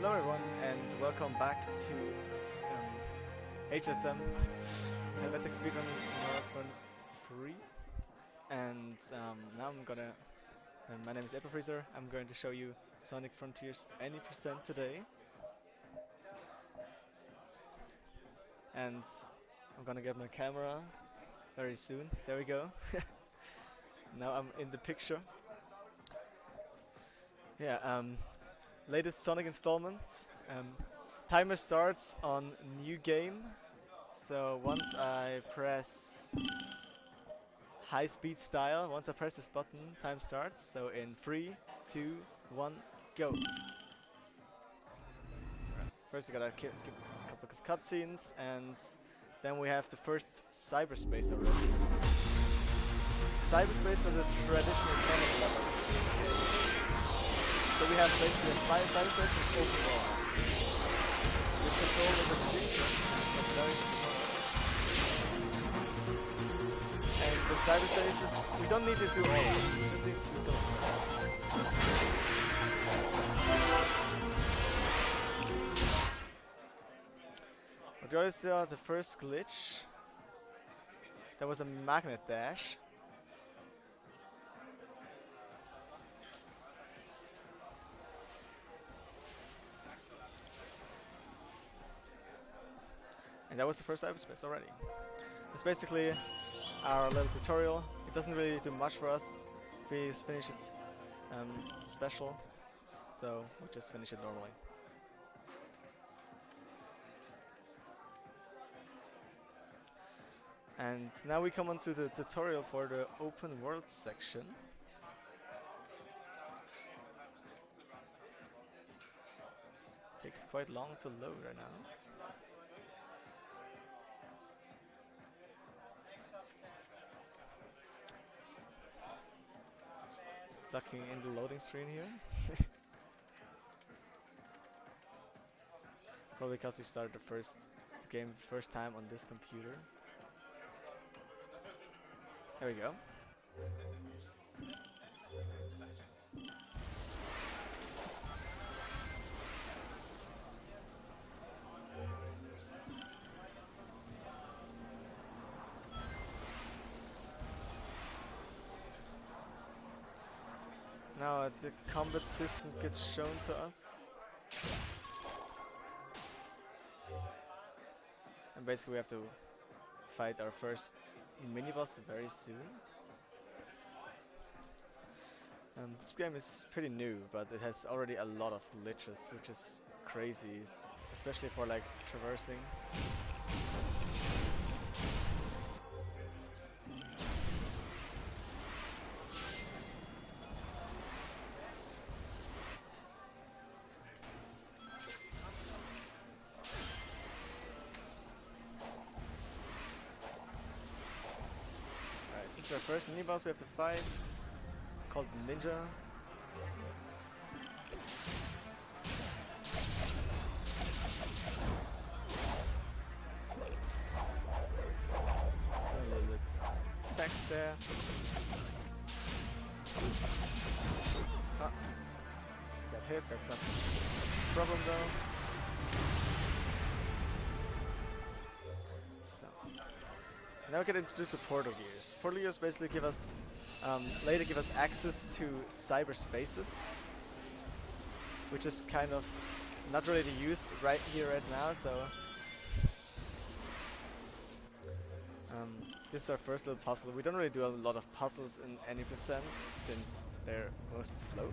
Hello everyone and welcome back to HSM, Helvetic Speerun Marathon 3. And now my name is Applefreezer. I'm going to show you Sonic Frontiers any percent today. And I'm gonna get my camera very soon. There we go. Now I'm in the picture. Yeah, latest Sonic installment. Timer starts on new game. So once I press high speed style, once I press this button, time starts. So in 3, 2, 1, go. First you gotta give a couple of cutscenes, and then we have the first cyberspace already. Cyberspace are the traditional Sonic levels. So we have basically a cyberspace with open world. This control is a big but very small. And the cyberspaces, we don't need to do all of them, we just need to do some of them. But you already saw the first glitch. There was a magnet dash. And that was the first cyberspace already. It's basically our little tutorial. It doesn't really do much for us if we finish it special, so we'll just finish it normally. And now we come on to the tutorial for the open world section. Takes quite long to load right now. Stucking in the loading screen here. Probably because we started the game first time on this computer. There we go. Now the combat system gets shown to us. And basically we have to fight our first mini-boss very soon. This game is pretty new, but it has already a lot of glitches, which is crazy, especially for like traversing. This is our first mini-boss we have to fight, called Ninja. A little bit text there. Ah, got hit, that's not a problem though. Now we can introduce the portal gears. Portal gears basically give us, later give us access to cyberspaces, which is kind of not really to use right here, right now, so this is our first little puzzle. We don't really do a lot of puzzles in any percent, since they're mostly slow.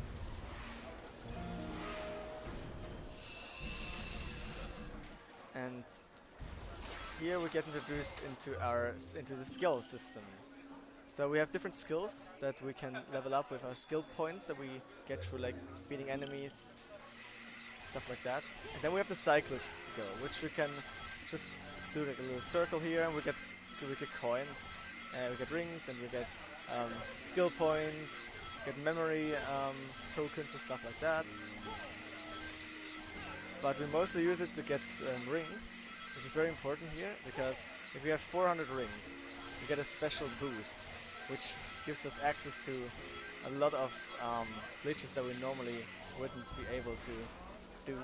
And here we get introduced into the skill system. So we have different skills that we can level up with our skill points that we get through like beating enemies, stuff like that. And then we have the Cyclops skill, which we can just do like a little circle here, and we get coins, we get rings, and we get skill points, get memory tokens and stuff like that. But we mostly use it to get rings, which is very important here, because if we have 400 rings, we get a special boost, which gives us access to a lot of glitches that we normally wouldn't be able to do.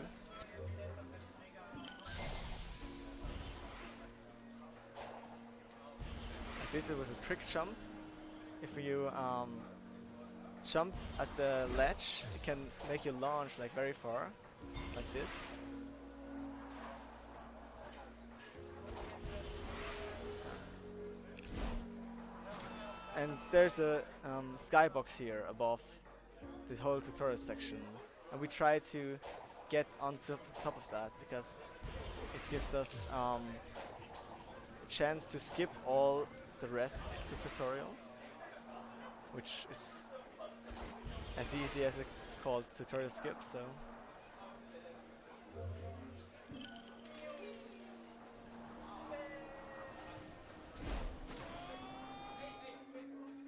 Like this, it was a trick jump. If you jump at the ledge, it can make you launch like very far, like this. And there's a skybox here above this whole tutorial section, and we try to get on top of that because it gives us a chance to skip all the rest of the tutorial, which is as easy as it's called, tutorial skip. So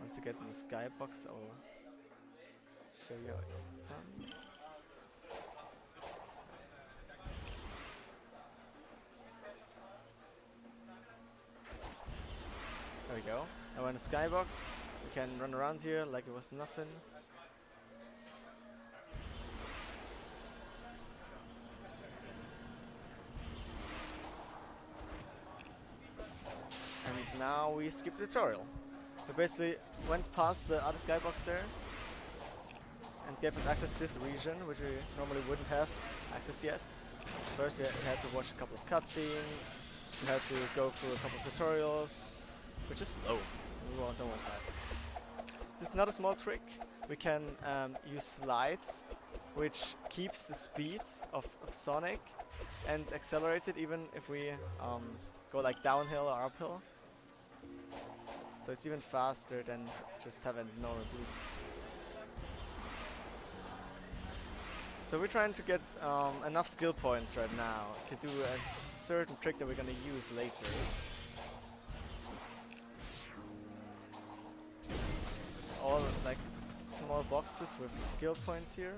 once you get in the skybox, I'll show you how it's done. There we go. Now we're in the skybox. We can run around here like it was nothing. And now we skip the tutorial. We basically went past the other skybox there and gave us access to this region, which we normally wouldn't have access yet. First we had to watch a couple of cutscenes, we had to go through a couple of tutorials, which is slow. We don't want that. This is not a small trick. We can use slides, which keeps the speed of Sonic and accelerates it even if we go like downhill or uphill. So it's even faster than just having normal boost. So we're trying to get enough skill points right now to do a certain trick that we're gonna use later. It's all like small boxes with skill points here.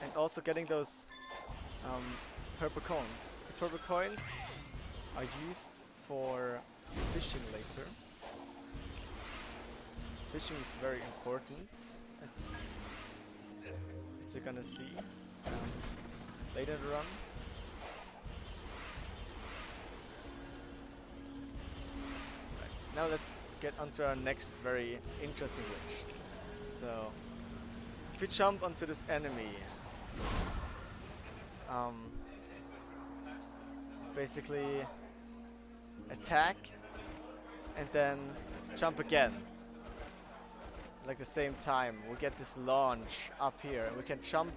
And also getting those purple coins. The purple coins are used for fishing later. Fishing is very important, as you're gonna see later in the run. Right. Now let's get onto our next very interesting glitch. So, if we jump onto this enemy, basically attack and then jump again, like the same time, we get this launch up here and we can jump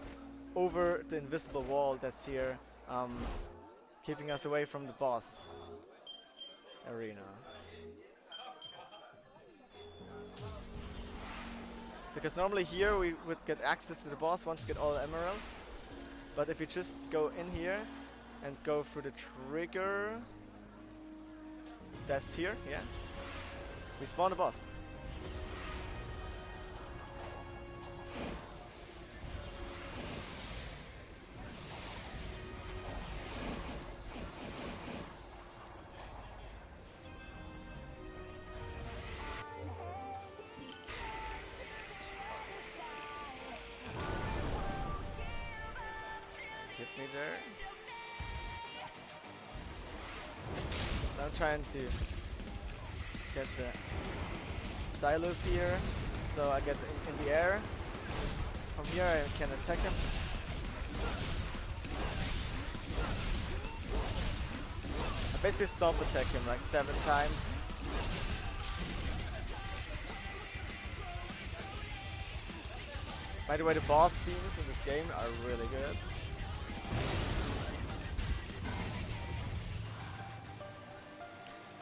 over the invisible wall that's here, keeping us away from the boss arena. Because normally here we would get access to the boss once we get all the emeralds. But if you just go in here and go through the trigger, that's here, yeah, we spawn the boss. Me there. So I'm trying to get the side loop here, so I get in the air. From here I can attack him. I basically stop attack him like 7 times. By the way, the boss themes in this game are really good.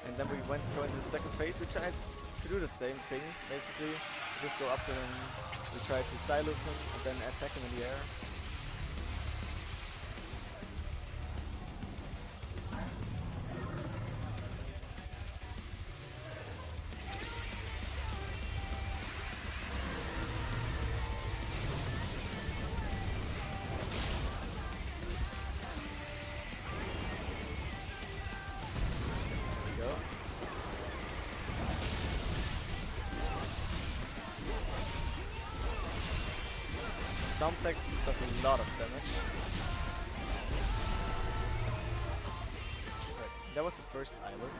And then we go into the second phase. We tried to do the same thing, basically. We just go up to him, we try to side loop him, and then attack him in the air. Stomp attack does a lot of damage. Right, that was the first island,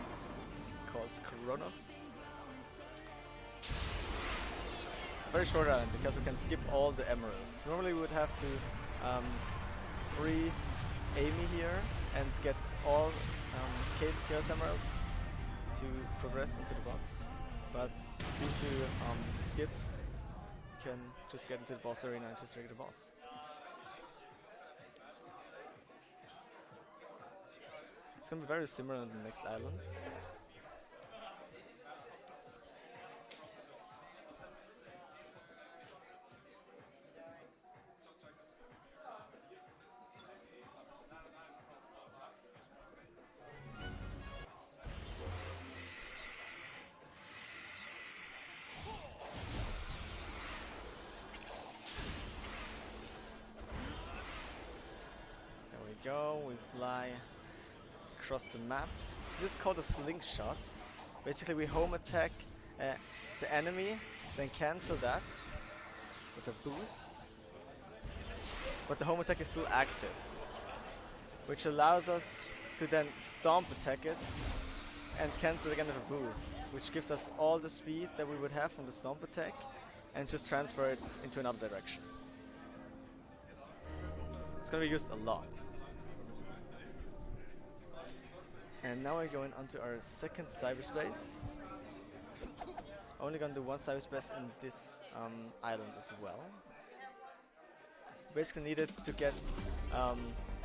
called Kronos. Very short island because we can skip all the emeralds. Normally we would have to free Amy here and get all Chaos Emeralds to progress into the boss. But due to the skip, you can just get into the boss arena and just trigger the boss. It's gonna be very similar on the next islands. Go, we fly across the map. This is called a slingshot. Basically we home attack the enemy, then cancel that with a boost. But the home attack is still active, which allows us to then stomp attack it and cancel again with a boost, which gives us all the speed that we would have from the stomp attack and just transfer it into another direction. It's gonna be used a lot. And now we're going onto our second cyberspace. Only gonna do one cyberspace in this island as well. Basically needed to get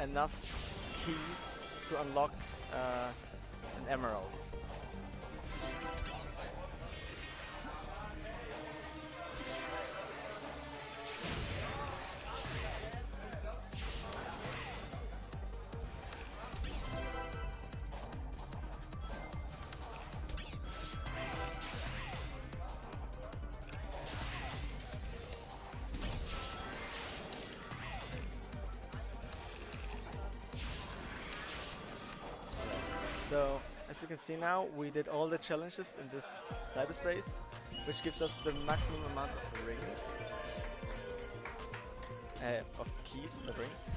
enough keys to unlock an emerald. So, as you can see now, we did all the challenges in this cyberspace, which gives us the maximum amount of rings, of keys, the rings,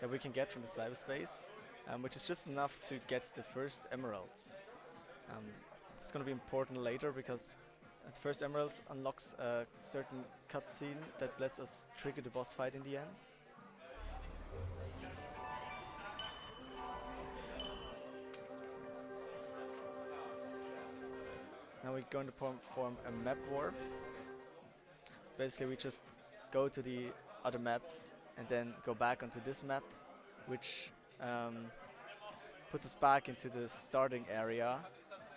that we can get from the cyberspace, which is just enough to get the first emeralds. It's going to be important later because the first emerald unlocks a certain cutscene that lets us trigger the boss fight in the end. Now we're going to form a map warp. Basically we just go to the other map and then go back onto this map, which puts us back into the starting area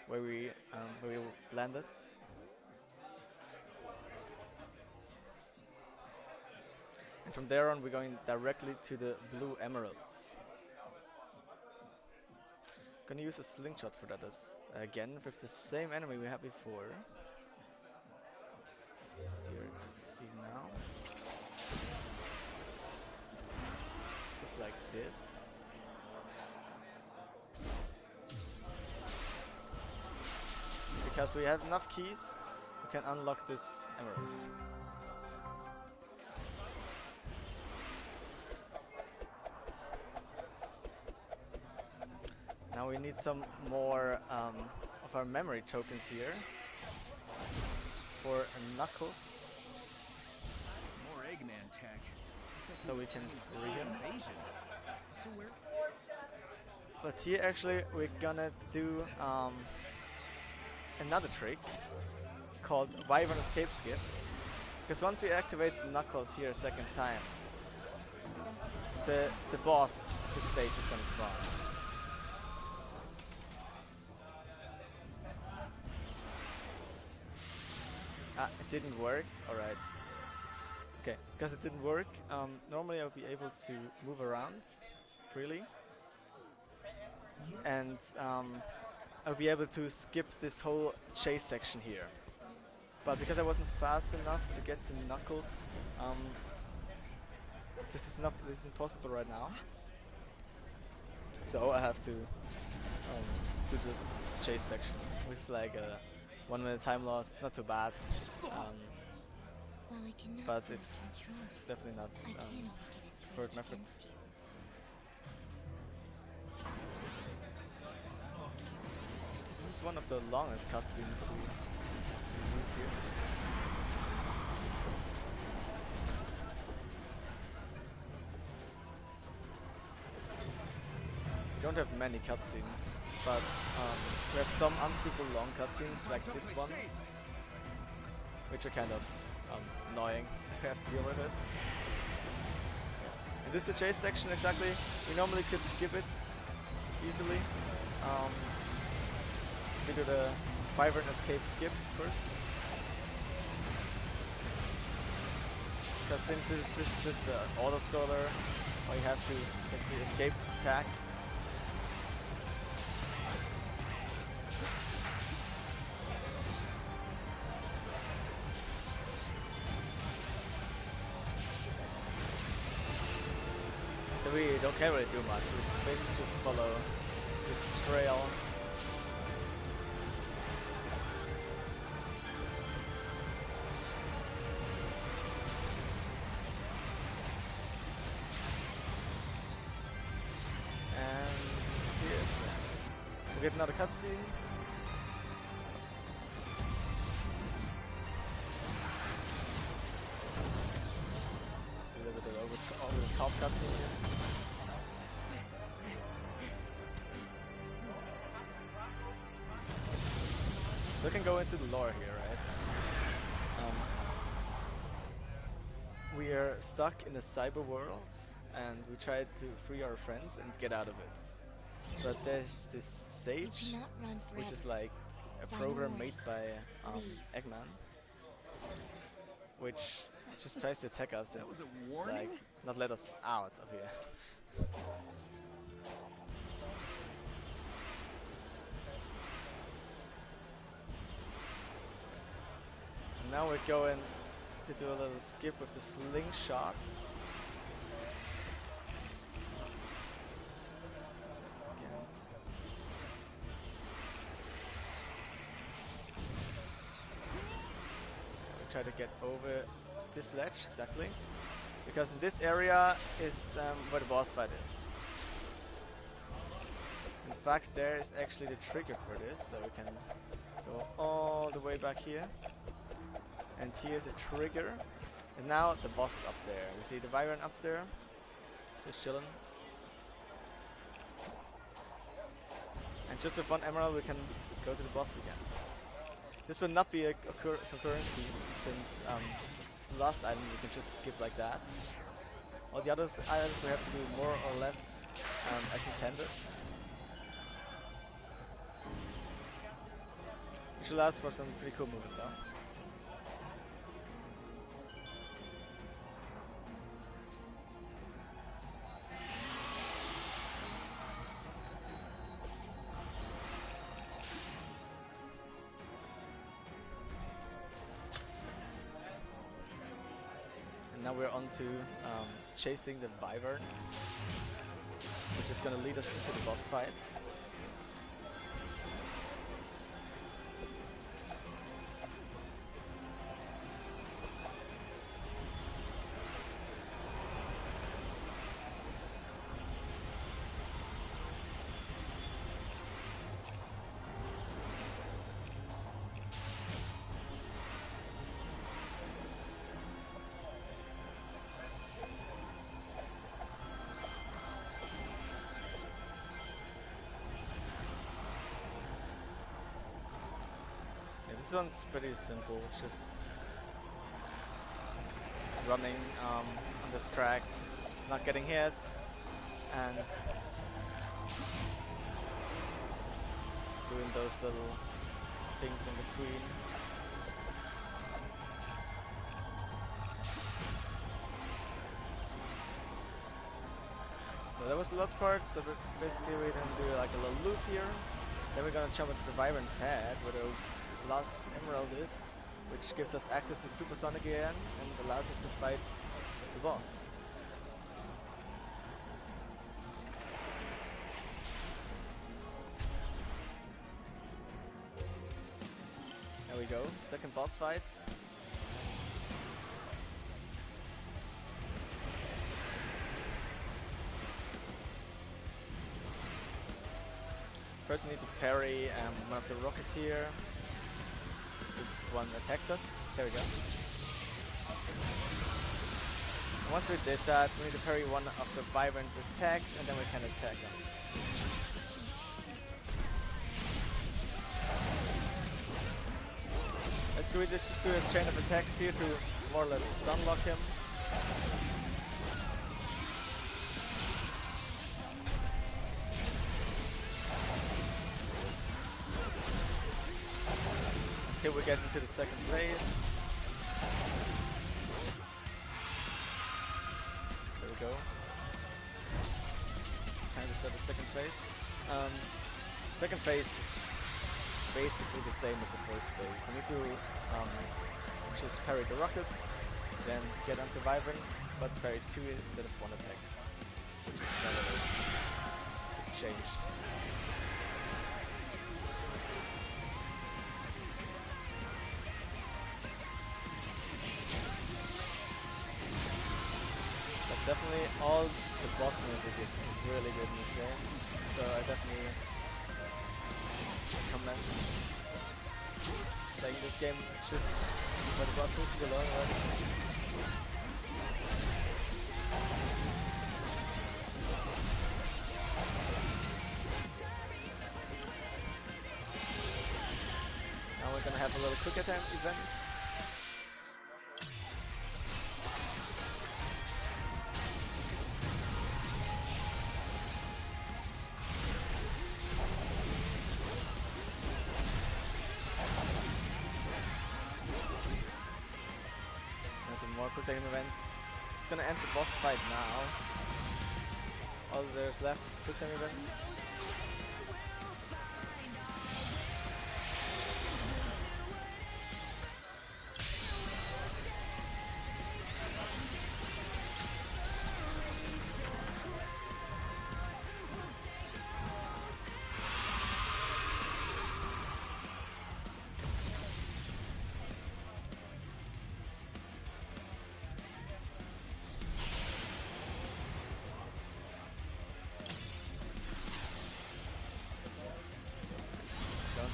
where we landed. And from there on we're going directly to the blue emeralds. Gonna use a slingshot for that again with the same enemy we had before. So here you can see now. Just like this. Because we have enough keys, we can unlock this emerald. Now we need some more of our memory tokens here for Knuckles, more Eggman tech, so we can free him. But here actually we're gonna do another trick called Wyvern Escape Skip, because once we activate Knuckles here a second time, the boss of this stage is gonna spawn. It didn't work. Alright. Okay, because it didn't work, normally I would be able to move around freely. And I would be able to skip this whole chase section here. But because I wasn't fast enough to get to Knuckles, this is impossible right now. So I have to do the chase section, which is like a 1 minute time loss. It's not too bad. but it's definitely not preferred method. This is one of the longest cutscenes we use here. We don't have many cutscenes, but we have some unspeakable long cutscenes like this one, which are kind of annoying. We have to deal with it. And this is the chase section exactly. We normally could skip it easily. We do the Wyvern escape skip, of course. Because since this is just an auto-scroller, all you have to basically escape this attack. So we can't really do much. We basically just follow this trail. Get another cutscene. It's a little bit of over the top cutscene here. So I can go into the lore here, right? We are stuck in a cyber world, and we try to free our friends and get out of it. But there's this sage, which is like a program made by Eggman, which just tries to attack us and like not let us out of here. And now we're going to do a little skip with the slingshot. Try to get over this ledge exactly, because in this area is where the boss fight is. In fact, there is actually the trigger for this, so we can go all the way back here. And here's a trigger, and now the boss is up there. We see the Wyvern up there, just chilling. And just with one emerald, we can go to the boss again. This will not be a concurrent feed, since it's the last item we can just skip like that. All the other items we have to do more or less as intended. Which allows for some pretty cool movement though. Now we're on to chasing the Wyvern, which is going to lead us into the boss fights. This one's pretty simple, it's just running on this track, not getting hits, and doing those little things in between. So that was the last part, so basically we're gonna do like a little loop here, then we're gonna jump into the Wyvern's head where the last emerald is, which gives us access to Supersonic again and allows us to fight the boss. There we go, second boss fight. First we need to parry one of the rockets here. If one attacks us. There we go. Once we did that, we need to parry one of the Wyvern's attacks, and then we can attack them. So we just do a chain of attacks here to more or less stun lock him. Until we get into the second phase. There we go. Time to start the second phase. Second phase is basically the same as the first phase. We need to just parry the rocket, then get onto Wyvern, but parry 2 instead of 1 attacks, which is not a big change. But definitely all the boss music is really good in this game, so I definitely recommend playing this game just for the boss music alone, right? Now we're gonna have a little quick attempt event. More quick time events. It's gonna end the boss fight now. All there's left is quick time events.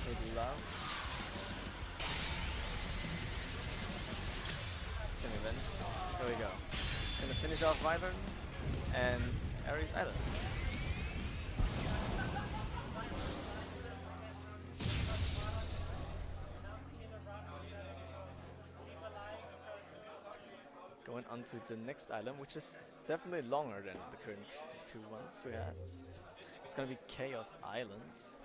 The last event. There we go. Gonna finish off Wyvern and Ares Island. Going on to the next island, which is definitely longer than the current 2 ones we had. It's gonna be Chaos Island.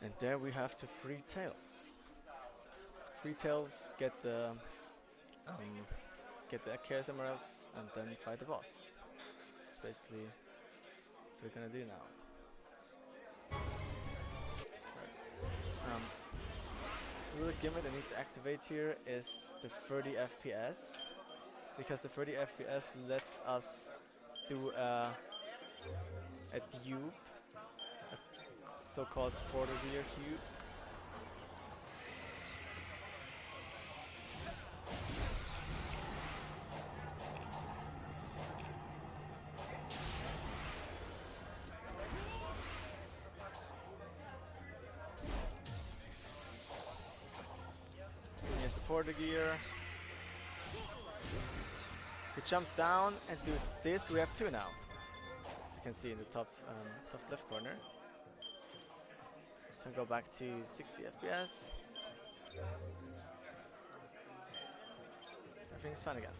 And there we have the 3 tails. 3 tails get the Chaos Emeralds and then fight the boss. That's basically what we're gonna do now. The little gimmick I need to activate here is the 30 FPS, because the 30 FPS lets us do a dupe, so-called portal gear cube. Here's the portal gear. If we jump down and do this, we have 2 now. You can see in the top left corner. Can go back to 60 FPS. Everything's fine again.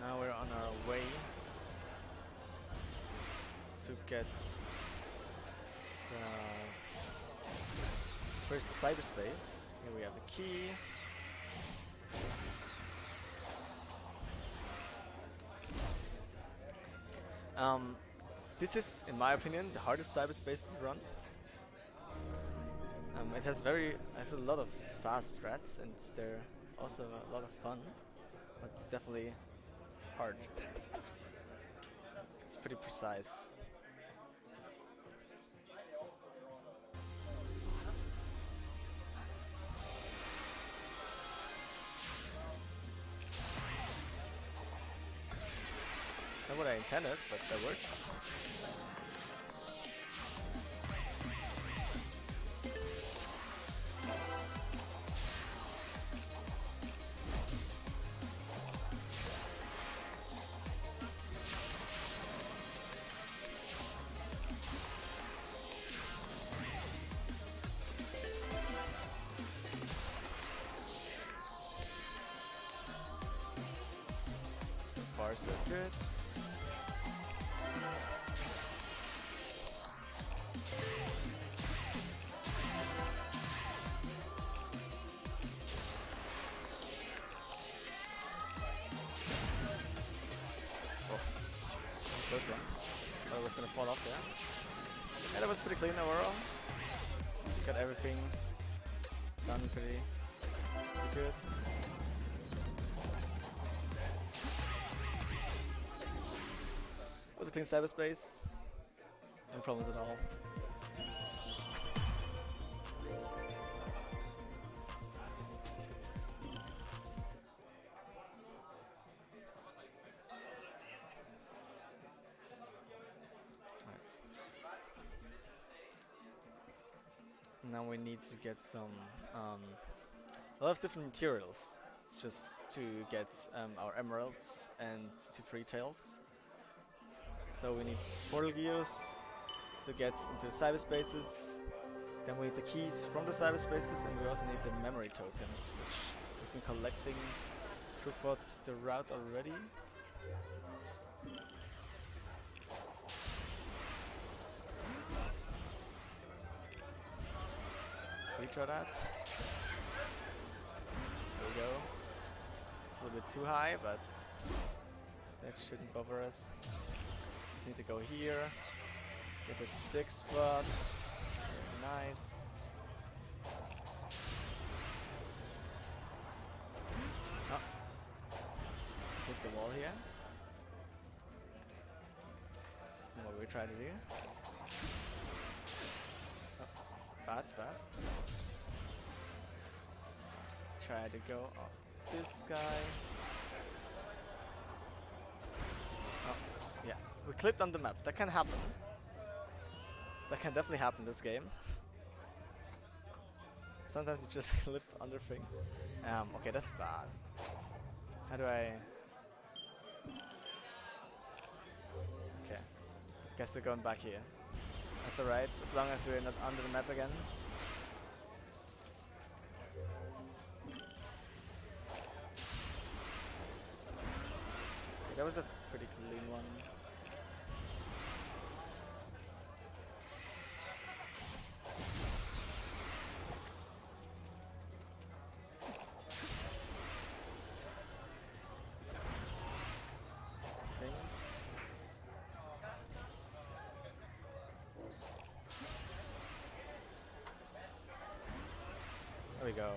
Now we're on our way to get the first cyberspace. Here we have a key. This is, in my opinion, the hardest cyberspace to run. It has a lot of fast threats, and they're also a lot of fun, but it's definitely hard. It's pretty precise. intended, but that works. So far so good. Close one. Thought it was gonna fall off there. Yeah, that was pretty clean overall. Got everything done pretty good. It was a clean cyberspace. No problems at all. Now we need to get some a lot of different materials just to get our emeralds and to free tails. So we need portal gears to get into the cyberspaces. Then we need the keys from the cyberspaces, and we also need the memory tokens, which we've been collecting throughout the route already. Retry that. There we go. It's a little bit too high, but that shouldn't bother us. Just need to go here, get the thick spot. Very nice. Oh. Hit the wall here. That's not what we try to do. Bad. So try to go off this guy. Oh, yeah. We clipped on the map. That can happen. That can definitely happen this game. Sometimes you just clip under things. Okay, that's bad. How do I... Okay. Guess we're going back here. That's alright, as long as we're not under the map again. Okay, that was a pretty clean one. There we go.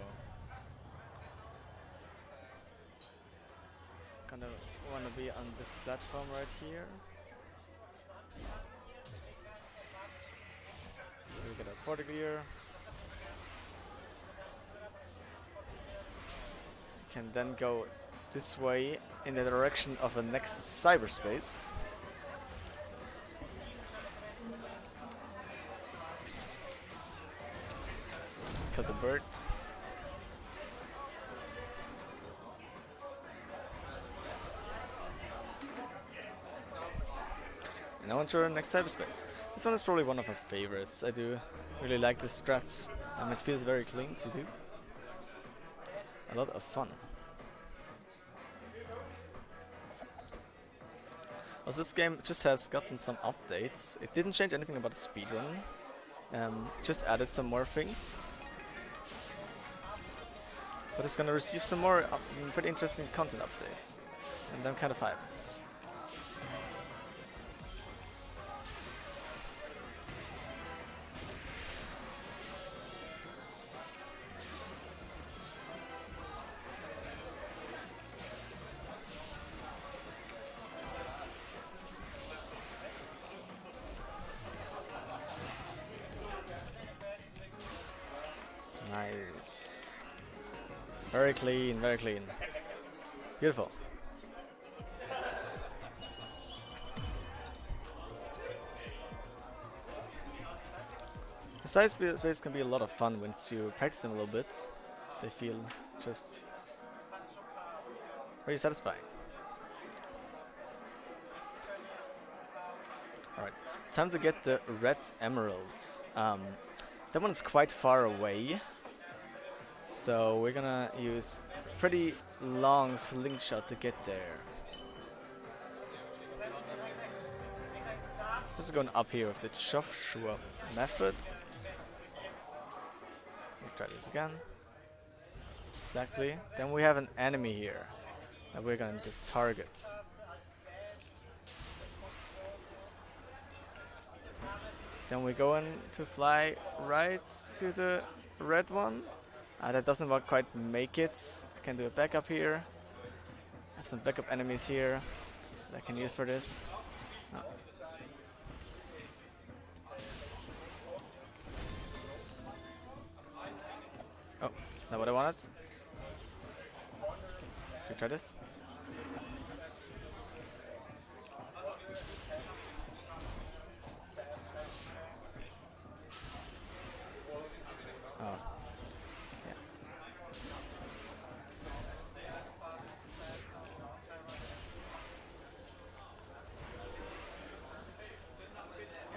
Kinda wanna be on this platform right here. We get a portal gear. Can then go this way in the direction of the next cyberspace. Kill the bird. Now onto our next cyberspace. This one is probably one of my favorites. I do really like the strats. It feels very clean to do. A lot of fun. Also, this game just has gotten some updates. It didn't change anything about the speedrun. Just added some more things. But it's gonna receive some more pretty interesting content updates. And I'm kind of hyped. Nice. Very clean, very clean. Beautiful. Side space can be a lot of fun once you practice them a little bit. They feel just very satisfying. Alright, time to get the red emeralds. That one's quite far away, so we're gonna use pretty long slingshot to get there. Just going up here with the Joshua method. Let's try this again. Exactly. Then we have an enemy here that we're going to target. Then we go in to fly right to the red one. That doesn't quite make it. I can do a backup here. I have some backup enemies here that I can use for this. No. Oh, that's not what I wanted. Let's retry this. Oh. Yeah.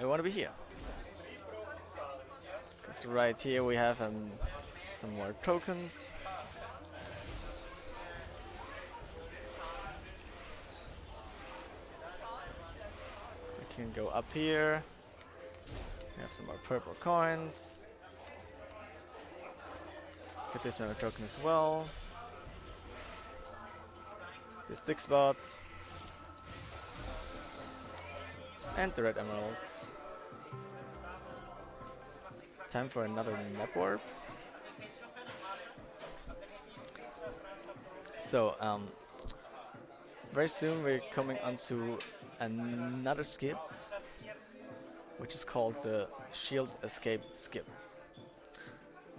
I want to be here. Because right here we have some more tokens. We can go up here. We have some more purple coins. Get this memory token as well. The stick spots. And the red emeralds. Time for another map warp. So, very soon we're coming onto another skip, which is called the Shield Escape Skip.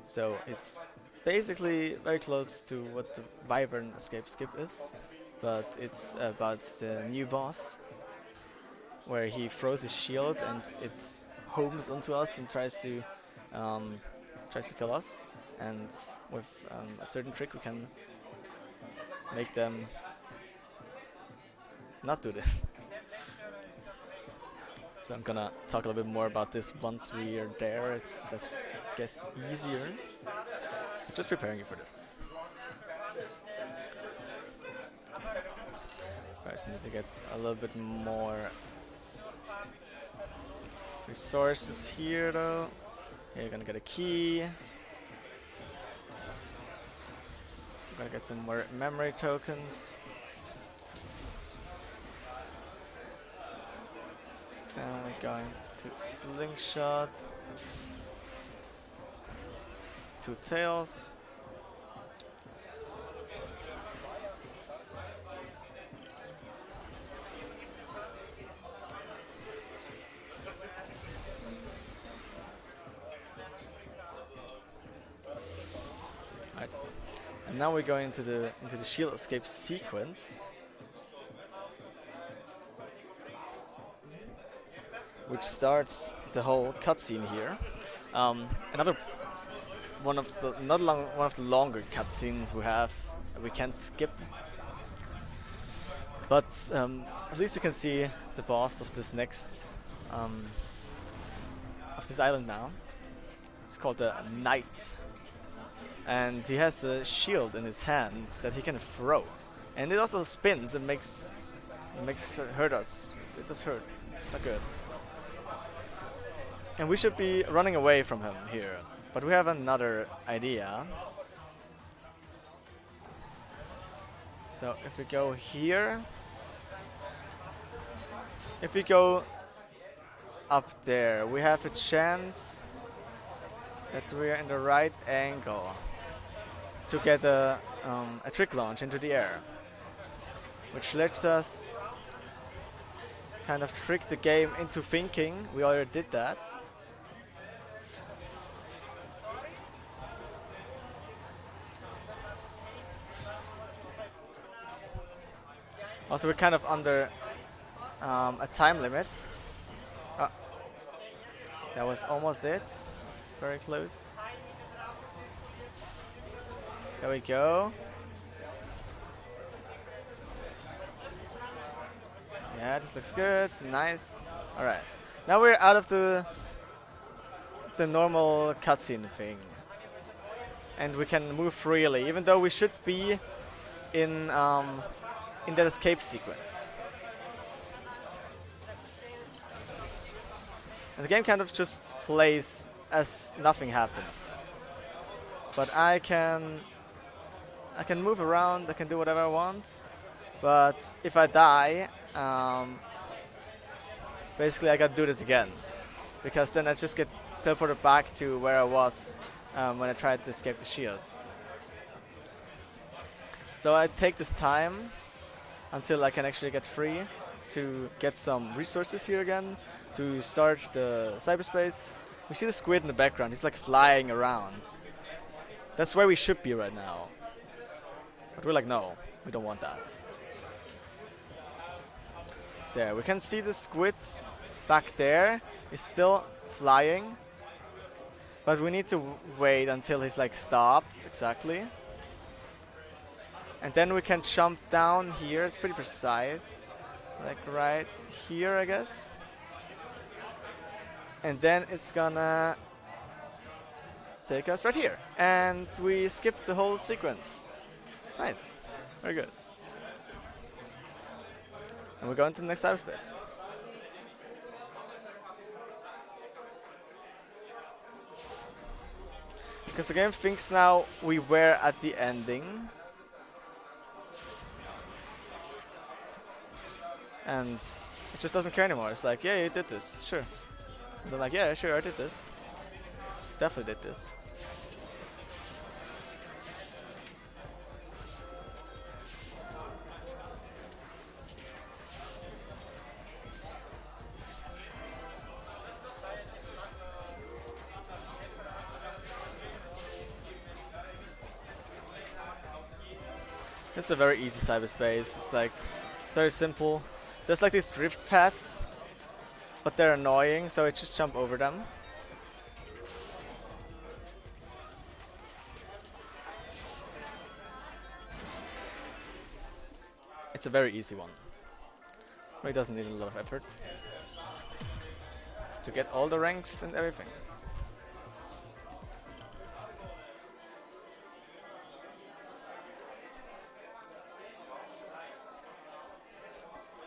So it's basically very close to what the Wyvern Escape Skip is, but it's about the new boss, where he throws his shield and it homes onto us and tries to kill us. And with a certain trick, we can make them not do this. So I'm gonna talk a little bit more about this once we are there. That's, I guess, easier. Just preparing you for this. I just need to get a little bit more resources here, though. Here you're gonna get a key. I'm gonna get some more memory tokens. Then we're going to slingshot. 2 tails. Right. And now we're going into the shield escape sequence, which starts the whole cutscene here. Another one of the longer cutscenes we can't skip, but at least you can see the boss of this next of this island now. It's called the Knight, and he has a shield in his hand that he can throw, and it also spins and makes hurt us. It does hurt. It's not good. And we should be running away from him here. But we have another idea. So if we go here, if we go up there, we have a chance that we are in the right angle to get a trick launch into the air, which lets us kind of trick the game into thinking we already did that. Also, we're kind of under a time limit. That was almost it. very close. There we go. Yeah, this looks good. Nice. Alright. Now we're out of the normal cutscene thing. And we can move freely, even though we should be in that escape sequence. And the game kind of just plays as nothing happened. But I can move around, I can do whatever I want. But if I die, basically I gotta do this again. Because then I just get teleported back to where I was when I tried to escape the shield. So I take this time until I can actually get free to get some resources here again, to start the cyberspace. We see the squid in the background, he's like flying around. That's where we should be right now. But we're like, no, we don't want that. There, we can see the squid back there. He's still flying. But we need to wait until he's like stopped, exactly. And then we can jump down here, it's pretty precise. Like right here, I guess. And then it's gonna take us right here. And we skipped the whole sequence. Nice, very good. And we're going to the next cyberspace. Because the game thinks now we were at the ending. And it just doesn't care anymore. It's like, yeah, you did this, sure. And they're like, yeah, sure, I did this. Definitely did this. It's a very easy cyberspace. It's like, it's very simple. There's like these drift paths, but they're annoying, so I just jump over them. It's a very easy one. It doesn't need a lot of effort to get all the ranks and everything.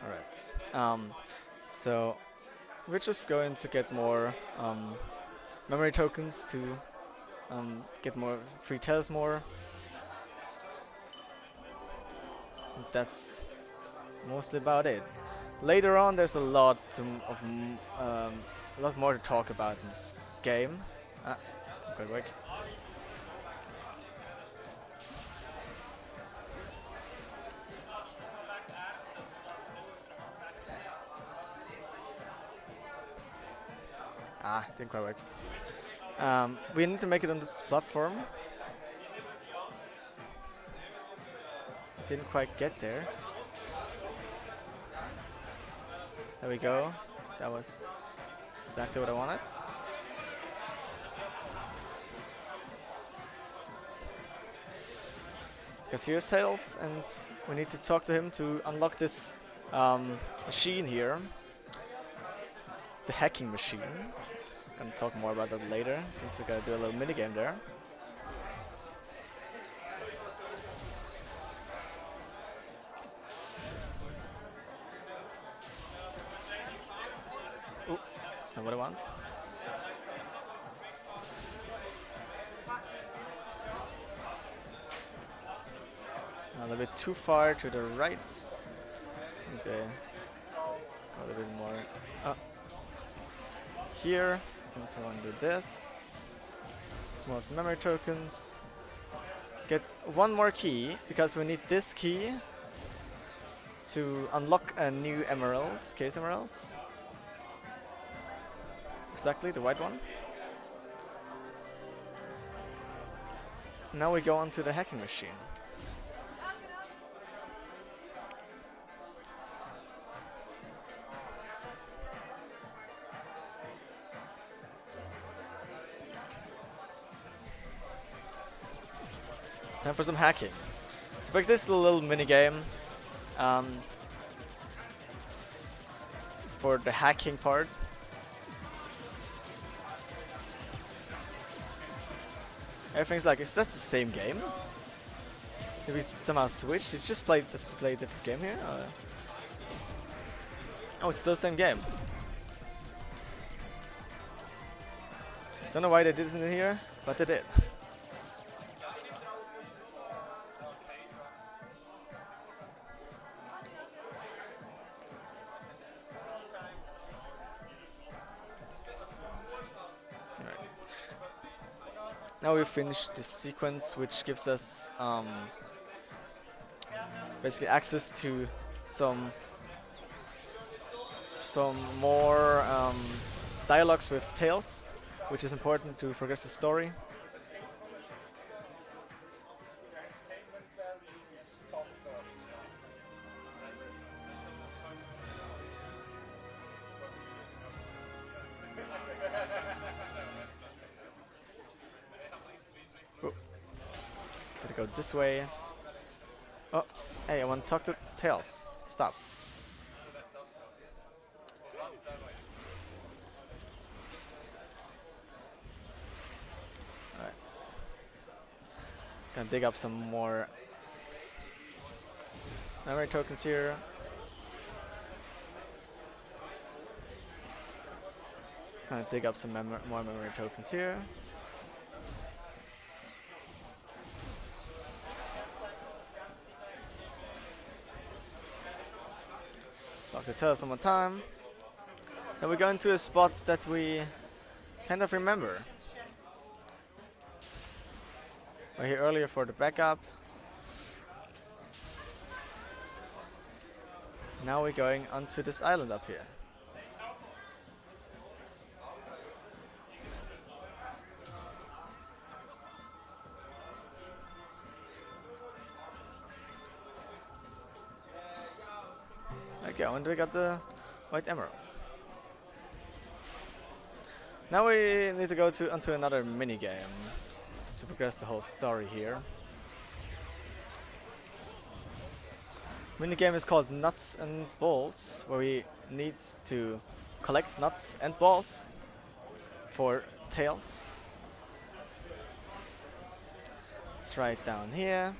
Alright, so we're just going to get more memory tokens to get more free tells more. And that's mostly about it. Later on, there's a lot a lot more to talk about in this game. Good work. Didn't quite work. We need to make it on this platform. Didn't quite get there. There we go. That was exactly what I wanted. Because here's Tails, and we need to talk to him to unlock this machine here. The hacking machine. I'm gonna talk more about that later, since we're gonna do a little minigame there. Ooh, that's not what I want. A little bit too far to the right. Okay. A little bit more here. Since I want to do this. More of the memory tokens. Get one more key, because we need this key to unlock a new emerald, case emerald. Exactly, the white one. Now we go on to the hacking machine. Time for some hacking. So back this little mini game. For the hacking part. Everything's like, is that the same game? Did we somehow switch? Did you just play a different game here? Oh, it's still the same game. Don't know why they did this in here, but they did. Now we finished this sequence, which gives us basically access to some more dialogues with Tails, which is important to progress the story. Gotta go this way. Oh, hey, I want to talk to Tails. Stop. Alright. Gonna dig up some more memory tokens here. Gonna dig up some more memory tokens here. Talk to Tails one more time. Then we go into a spot that we kind of remember. We're here earlier for the backup. Now we're going onto this island up here. Okay, and we got the white emeralds. Now we need to go onto another mini game to progress the whole story here. Mini game is called Nuts and Bolts, where we need to collect nuts and bolts for Tails. It's right down here.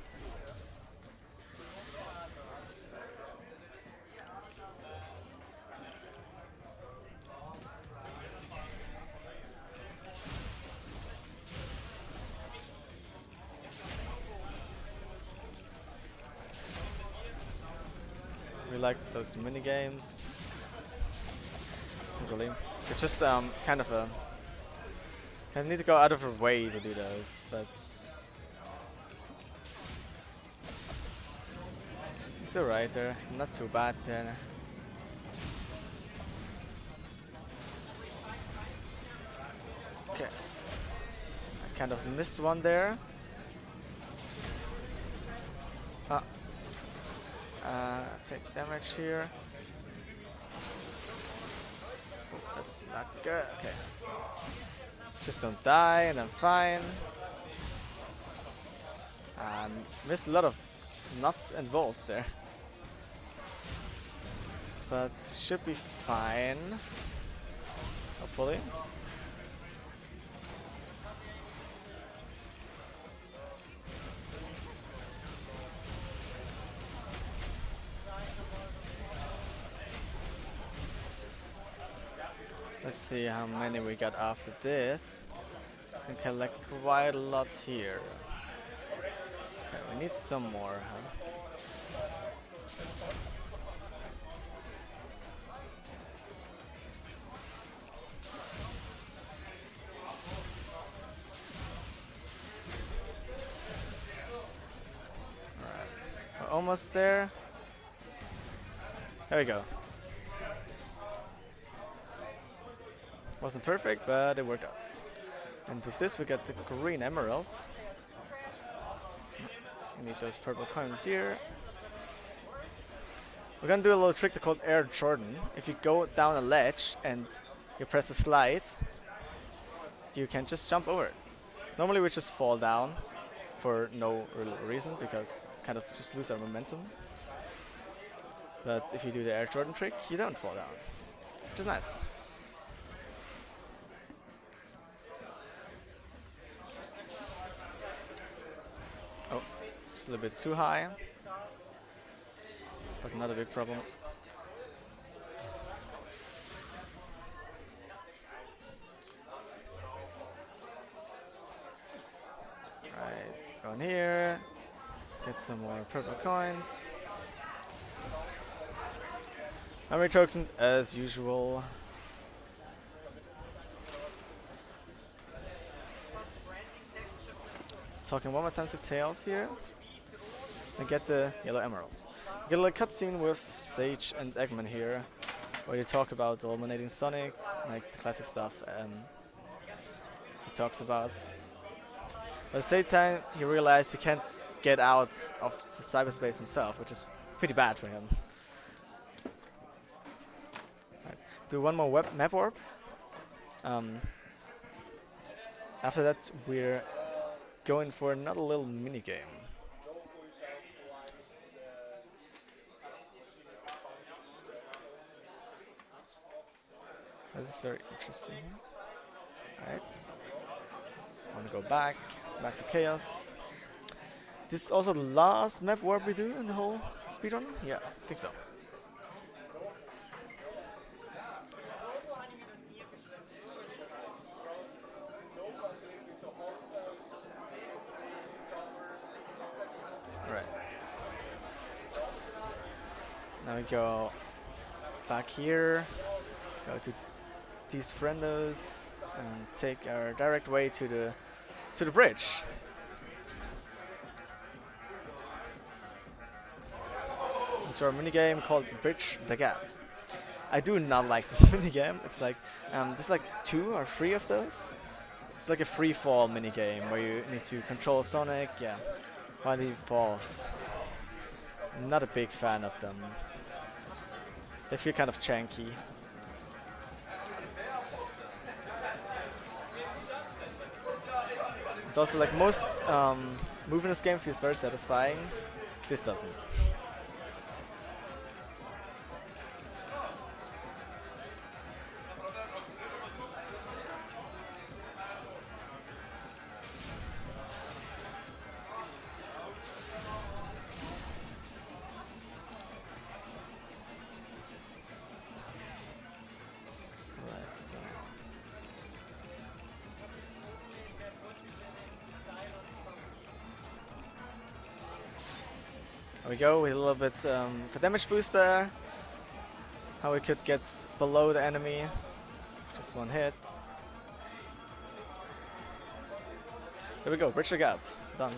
We like those mini games. Really, it's just kind of need to go out of our way to do those, but it's alright. They're not too bad. Okay, I kind of missed one there. Take damage here. Oh, that's not good. Okay. Just don't die and I'm fine. Missed a lot of nuts and bolts there. But should be fine. Hopefully. Let's see how many we got after this. Just gonna collect quite a lot here. Okay, we need some more, huh? Alright, we're almost there. There we go. Wasn't perfect, but it worked out. And with this we got the green emerald. We need those purple coins here. We're gonna do a little trick called Air Jordan. If you go down a ledge and you press a slide, you can just jump over it. Normally we just fall down, for no real reason, because kind of just lose our momentum. But if you do the Air Jordan trick, you don't fall down, which is nice. Oh, just a little bit too high, but not a big problem. Right, go in here, get some more purple coins. Memory tokens as usual. Talking one more time to Tails here. And get the yellow emerald. Get a little cutscene with Sage and Eggman here, where they talk about eliminating Sonic, like the classic stuff he talks about. But at the same time, he realized he can't get out of the cyberspace himself, which is pretty bad for him. Do one more map warp. After that, we're going for another little mini game. This is very interesting. Alright. Want to go back to Chaos. This is also the last map warp we do in the whole speedrun? Yeah, I think so. Now we go back here, go to these friendos, and take our direct way to the bridge. Into our minigame called Bridge the Gap. I do not like this minigame. It's like there's like 2 or 3 of those. It's like a free fall minigame where you need to control Sonic, yeah, while he falls. I'm not a big fan of them. They feel kind of janky. It's also like most move in this game feels very satisfying. This doesn't. There we go, with a little bit for damage boost there. How we could get below the enemy. Just one hit. There we go, bridge the gap. Done.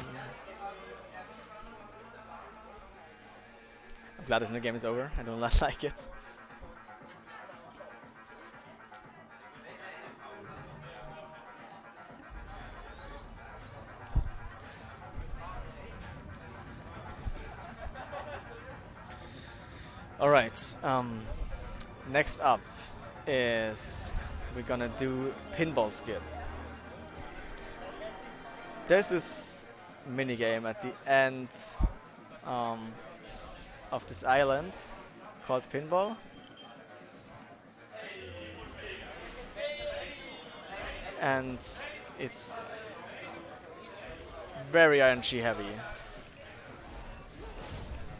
I'm glad this new game is over. I don't like it. Alright, next up is we're gonna do pinball skip. There's this minigame at the end of this island called Pinball. And it's very RNG heavy.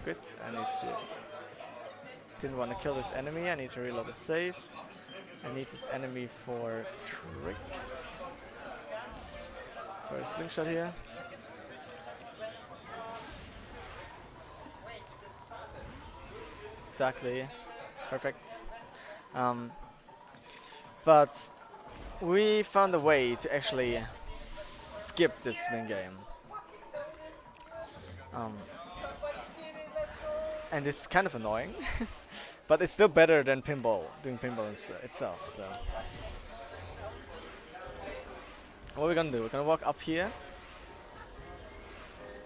Good, I need to... Didn't want to kill this enemy, I need to reload the save. I need this enemy for the trick. For a slingshot here. Exactly. Perfect. But we found a way to actually skip this main game. And it's kind of annoying. But it's still better than pinball, doing pinball itself, so. What are we gonna do? We're gonna walk up here.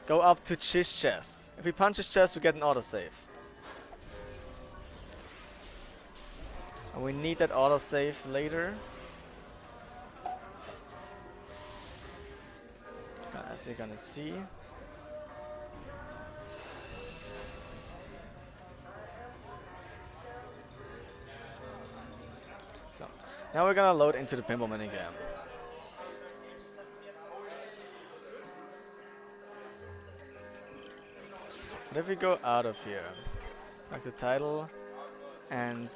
Go up to his chest. If we punch his chest, we get an autosave. And we need that autosave later. as you're gonna see. So, now we're gonna load into the pinball minigame. What if we go out of here, like the title, and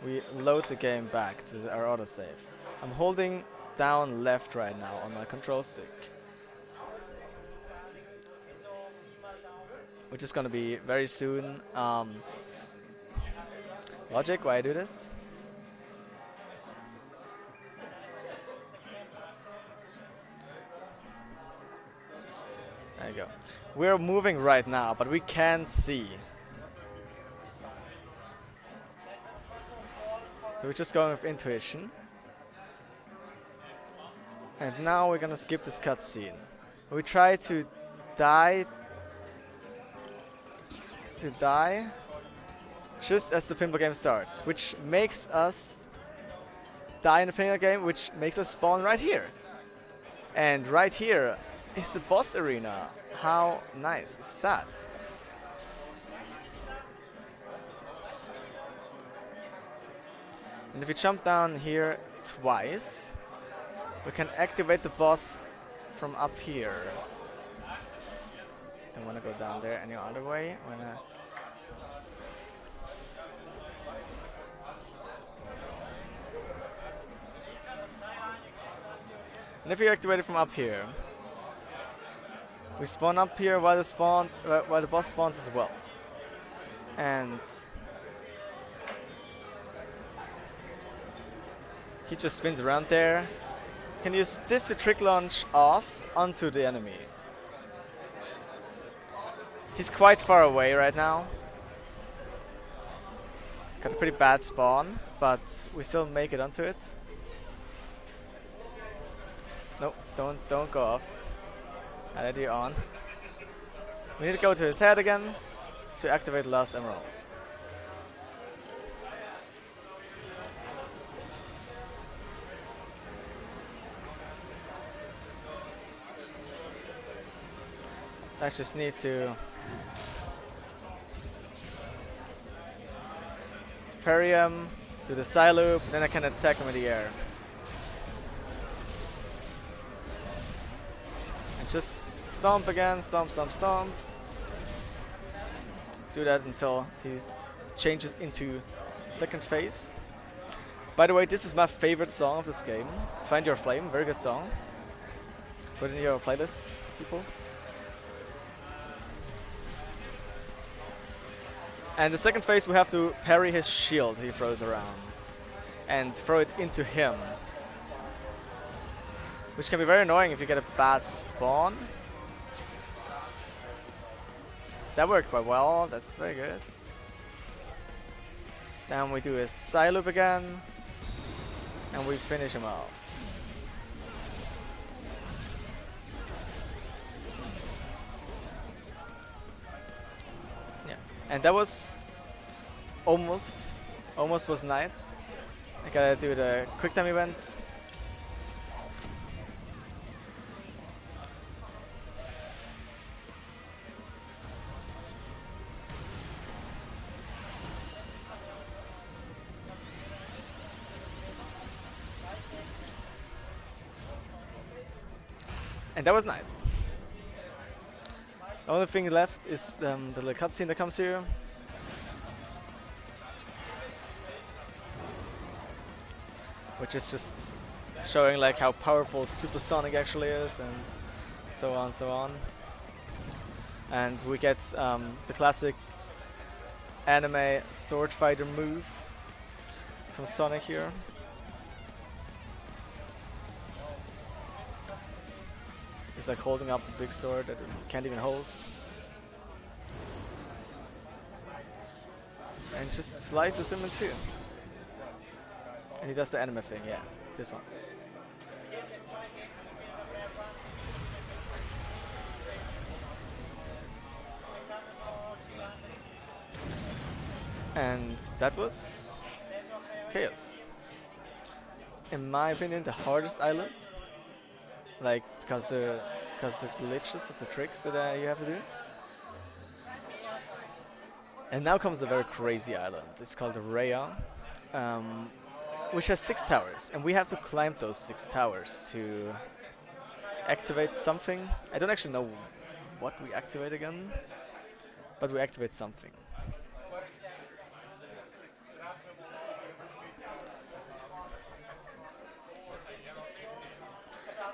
we load the game back to our autosave. I'm holding down left right now on my control stick, which is gonna be very soon. Logic, why I do this? There you go. We're moving right now, but we can't see. So we're just going with intuition. And now we're gonna skip this cutscene. We try to die just as the pinball game starts, which makes us die in the pinball game, which makes us spawn right here. And right here is the boss arena. How nice is that? And if we jump down here twice, we can activate the boss from up here. Don't want to go down there any other way. And if you activate it from up here, we spawn up here while the boss spawns as well. And he just spins around there. You can use this to trick launch off onto the enemy. He's quite far away right now. Got a pretty bad spawn, but we still make it onto it. Nope, don't go off. I let you on. We need to go to his head again to activate the last emeralds. I just need to parry him, do the side loop, then I can attack him in the air. And just stomp again, stomp, stomp, stomp. Do that until he changes into second phase. By the way, this is my favorite song of this game. Find Your Flame, very good song. Put it in your playlist, people. And the second phase we have to parry his shield he throws around and throw it into him, which can be very annoying if you get a bad spawn. That worked quite well, that's very good. Then we do his side loop again and we finish him off. And that was almost was night. I gotta do the quick time events. And that was nice. The only thing left is the little cutscene that comes here. Which is just showing like how powerful Supersonic actually is and so on, so on. And we get the classic anime sword fighter move from Sonic here. He's like holding up the big sword that he can't even hold. And just slices him in two. And he does the anime thing, yeah, this one. And that was Chaos. In my opinion, the hardest islands. like because the glitches of the tricks that you have to do. And now comes a very crazy island. It's called Rhea, which has 6 towers, and we have to climb those 6 towers to activate something. I don't actually know what we activate again, but we activate something.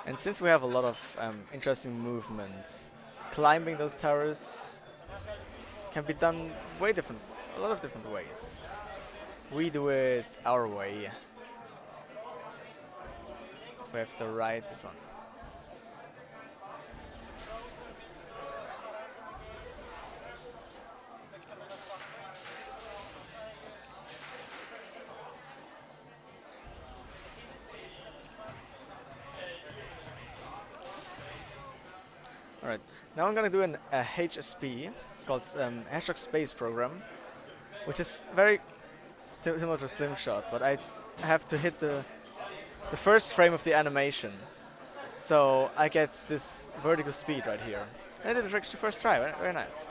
And since we have a lot of interesting movement, climbing those towers can be done a lot of different ways. We do it our way. If we have to ride this one. Alright, now I'm gonna do a HSP. It's called Hashtag Space Program, which is very similar to Slingshot, but I have to hit the first frame of the animation, so I get this vertical speed right here. And I did it actually first try, very nice.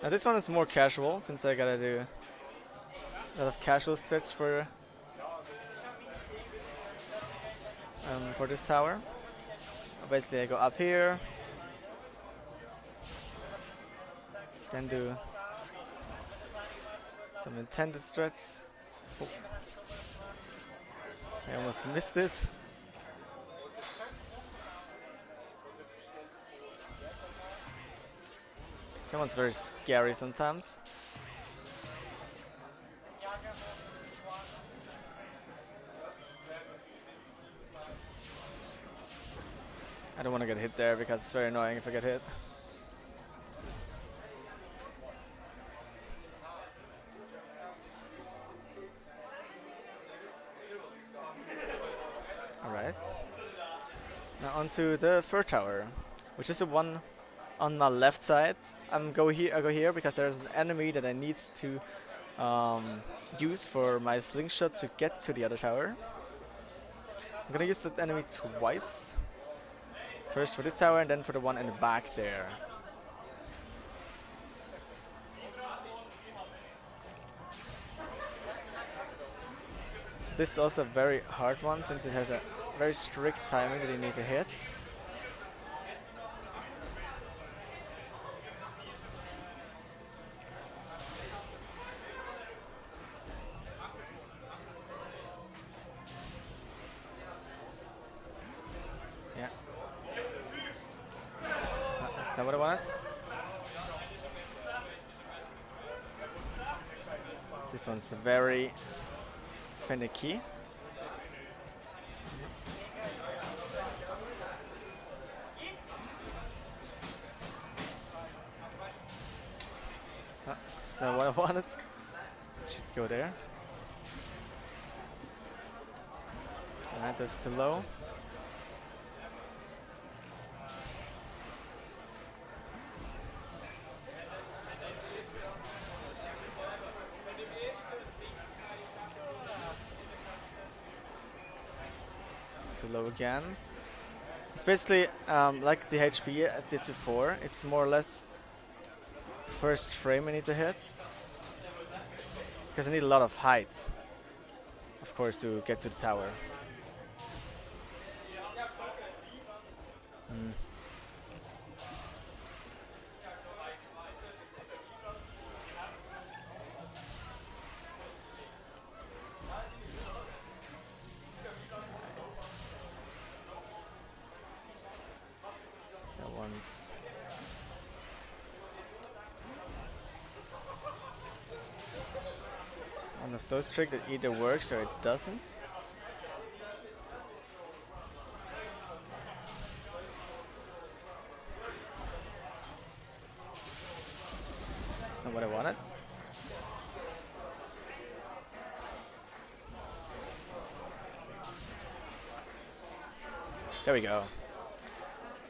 Now this one is more casual, since I gotta do a lot of casual strats for this tower. Basically I go up here, then do some intended strats. Oh. I almost missed it. That one's very scary sometimes. I don't want to get hit there because it's very annoying if I get hit. Alright. Now onto the third tower, which is the one on my left side. I go here because there's an enemy that I need to use for my slingshot to get to the other tower. I'm gonna use that enemy twice. First for this tower and then for the one in the back there. This is also a very hard one since it has a very strict timing that you need to hit. That's not what I wanted. This one's very finicky. That's not what I wanted. Should go there. And that is too low. Too low again. It's basically like the HP I did before. It's more or less the first frame I need to hit. Because I need a lot of height, of course, to get to the tower. That one's one of those tricks that either works or it doesn't. That's not what I wanted. There we go.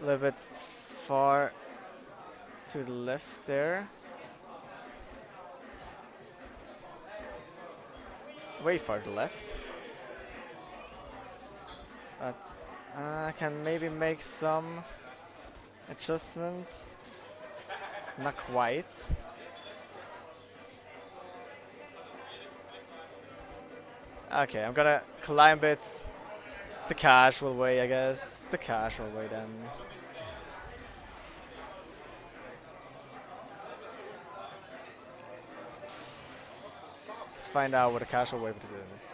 A little bit far to the left there. Way far to the left. But I can maybe make some adjustments. Not quite. Okay, I'm gonna climb it the casual way, I guess. The casual way then. Let's find out what a casual way is.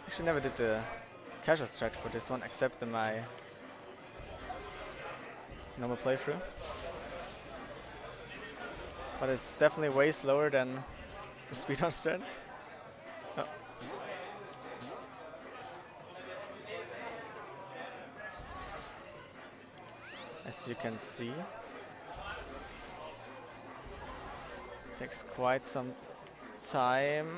Actually never did the casual stretch for this one except in my normal playthrough. But it's definitely way slower than the speedrun strat. Oh. As you can see, takes quite some time.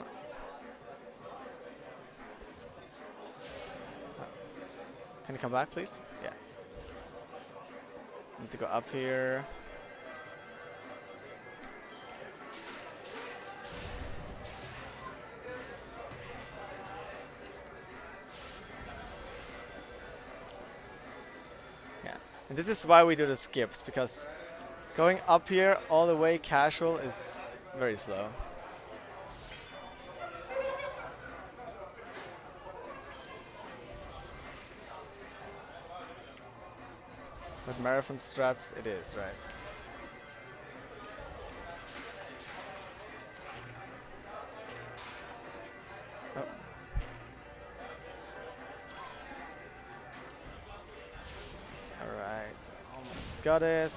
Can you come back, please? Yeah. Need to go up here. Yeah. And this is why we do the skips, because going up here all the way casual is very slow. But marathon strats it is, right? Oh. Alright, almost got it.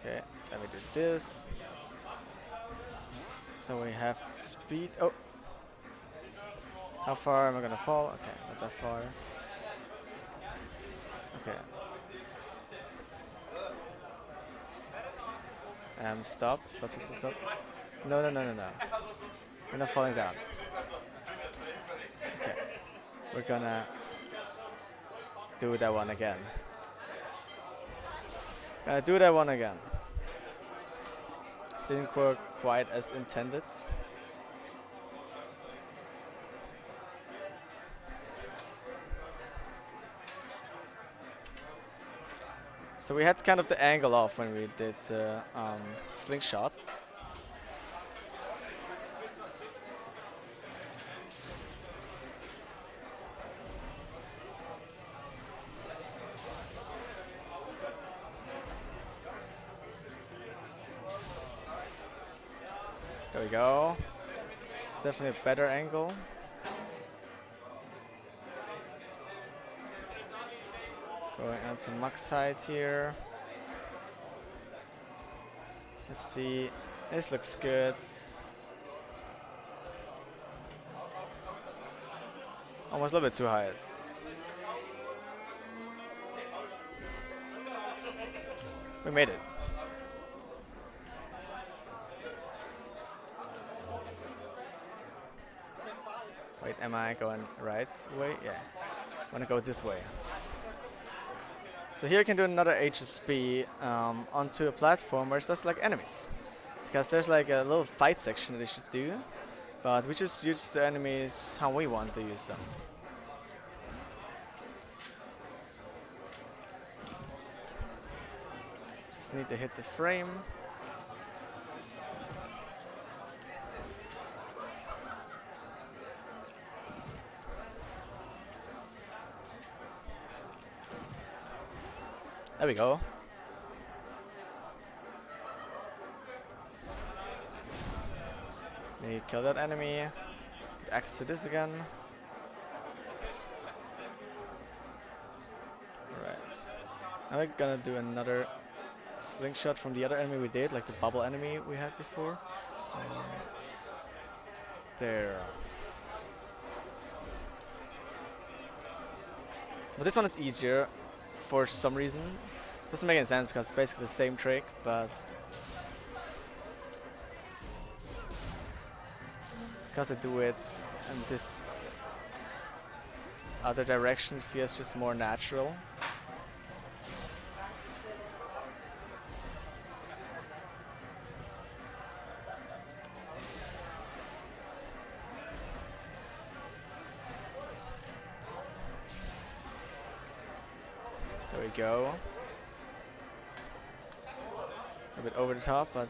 Okay, let me do this. So we have speed. Oh! How far am I gonna fall? Okay, not that far. Okay. Stop. No. We're not falling down. Okay. We're gonna do that one again. Didn't work quite as intended. So we had kind of the angle off when we did slingshot. There we go. It's definitely a better angle. Going on to max height here. Let's see. This looks good. Almost a little bit too high. We made it. Wait, am I going right way? Yeah. I want to go this way. So here you can do another HSP onto a platform where it's just like enemies. Because there's like a little fight section that you should do. But we just use the enemies how we want to use them. Just need to hit the frame. There we go. We kill that enemy. Get access to this again. Alright. Now we're gonna do another slingshot from the other enemy we did, like the bubble enemy we had before. There. But this one is easier for some reason. Doesn't make any sense because it's basically the same trick, but because I do it in this other direction, it feels just more natural. There we go. A bit over the top, but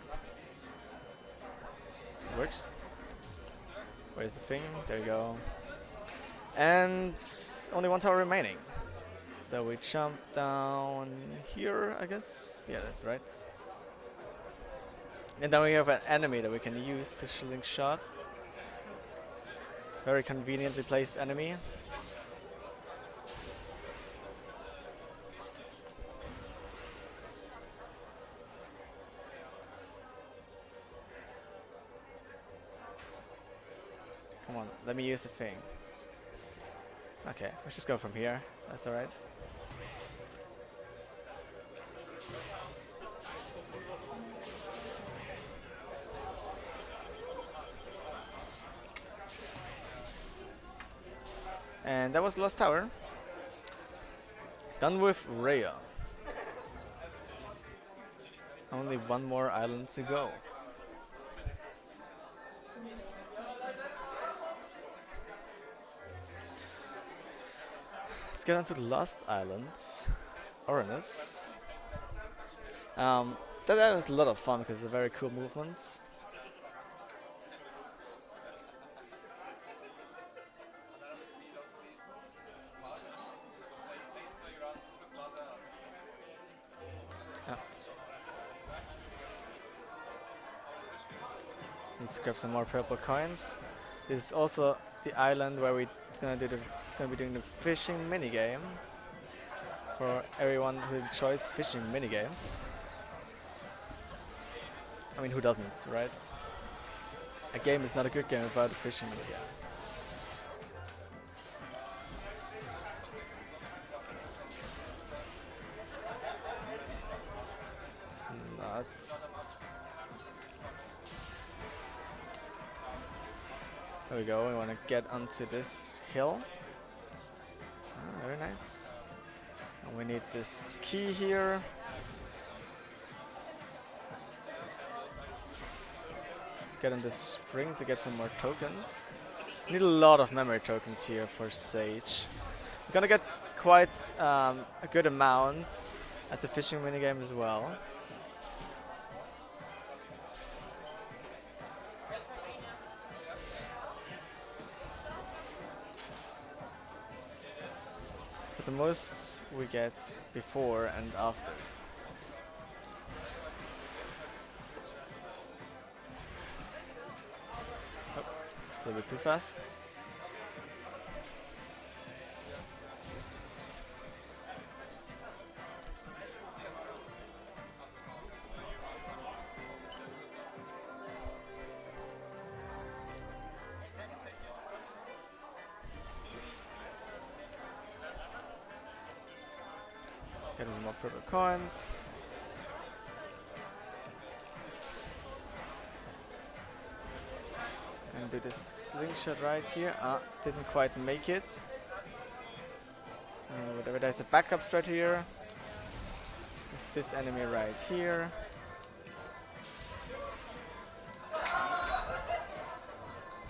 it works. Where's the thing? There we go. And only one tower remaining. So we jump down here, I guess. Yeah, that's right. And then we have an enemy that we can use to slingshot. Very conveniently placed enemy. Come on, let me use the thing. Okay, let's just go from here. That's alright. And that was the last tower. Done with Rhea. Only one more island to go. Let's get on to the last island, Uranus. That island's a lot of fun because it's a very cool movement. Let's grab some more purple coins. This is also the island where we're gonna be doing the fishing minigame for everyone who enjoys fishing minigames. I mean, who doesn't, right? A game is not a good game without a fishing minigame. It's nuts. There we go, we want to get onto this hill. Very nice. And we need this key here. Get on this spring to get some more tokens. Need a lot of memory tokens here for Sage. We're gonna get quite a good amount at the fishing minigame as well. But the most we get before and after. Oh, it's a little bit too fast. Getting some more purple coins. And do this slingshot right here. Didn't quite make it. Whatever, there's a backup strat here. With this enemy right here.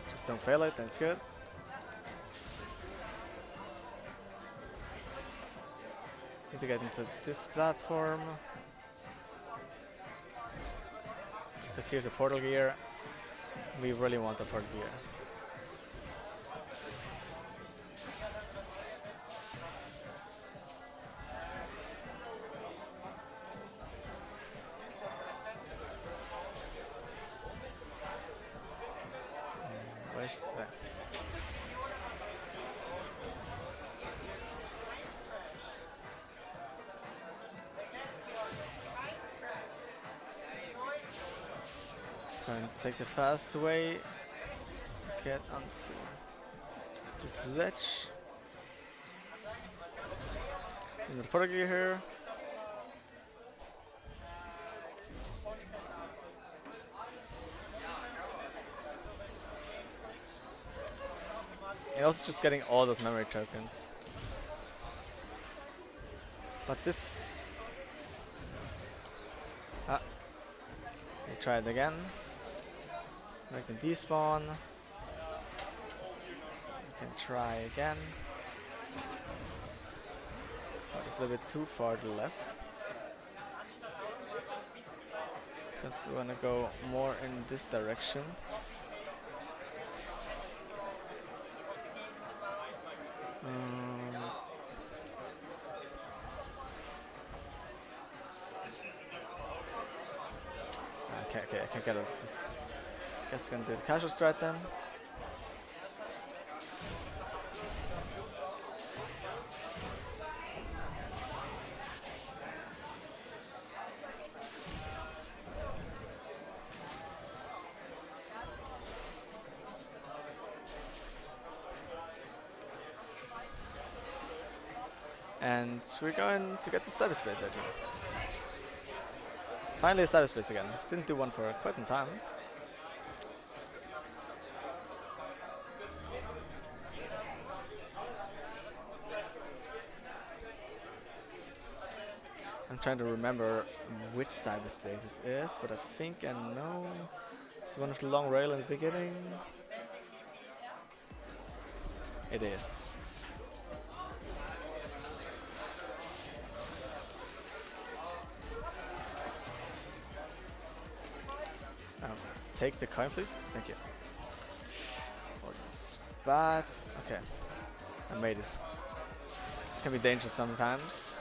Just don't fail it, that's good. Need to get into this platform. Because here's a portal gear. We really want the portal gear. Where's that? Trying to take the fast way. Get onto this ledge. Another protocol here. And also just getting all those memory tokens. But this... Ah. We try it again. Let's make them despawn. We can try again. Oh, it's a little bit too far to the left. Because we want to go more in this direction. Okay, I can't get it. Just guess I'm gonna do the casual strat then. And we're going to get the cyberspace out here. Finally a cyberspace again. Didn't do one for quite some time. I'm trying to remember which cyberspace this is, but I think I know. It's one of the long rail in the beginning. It is. Take the coin, please. Thank you. Or the spot. Okay. I made it. This can be dangerous sometimes.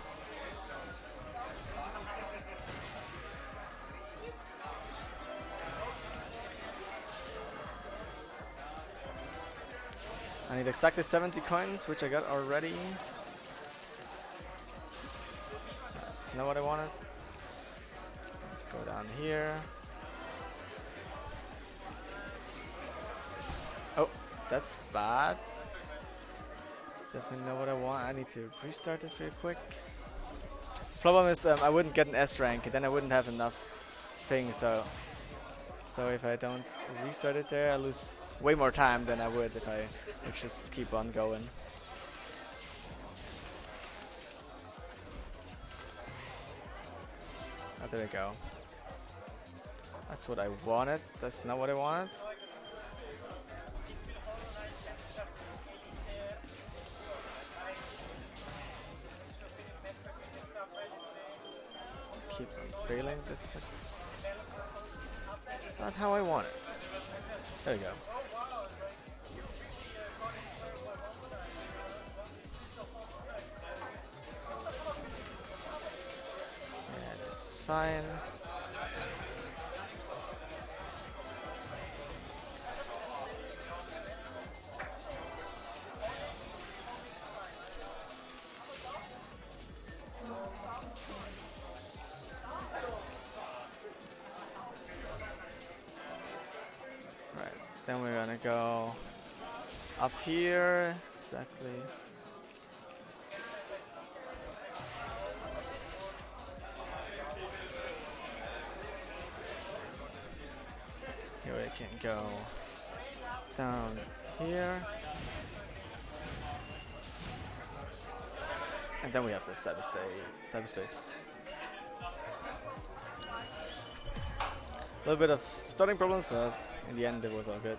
I need exactly 70 coins, which I got already. That's not what I wanted. Let's go down here. Oh, that's bad. That's definitely not what I want. I need to restart this real quick. Problem is, I wouldn't get an S rank, and then I wouldn't have enough things. So if I don't restart it there, I lose way more time than I would if I would just keep on going. Oh, there we go. That's what I wanted. That's not what I wanted. Keep on failing. This is not how I want it. There we go. Yeah, this is fine. Then we're gonna go up here, exactly. Here we can go down here. And then we have the cyberspace. A little bit of starting problems, but in the end it was all good.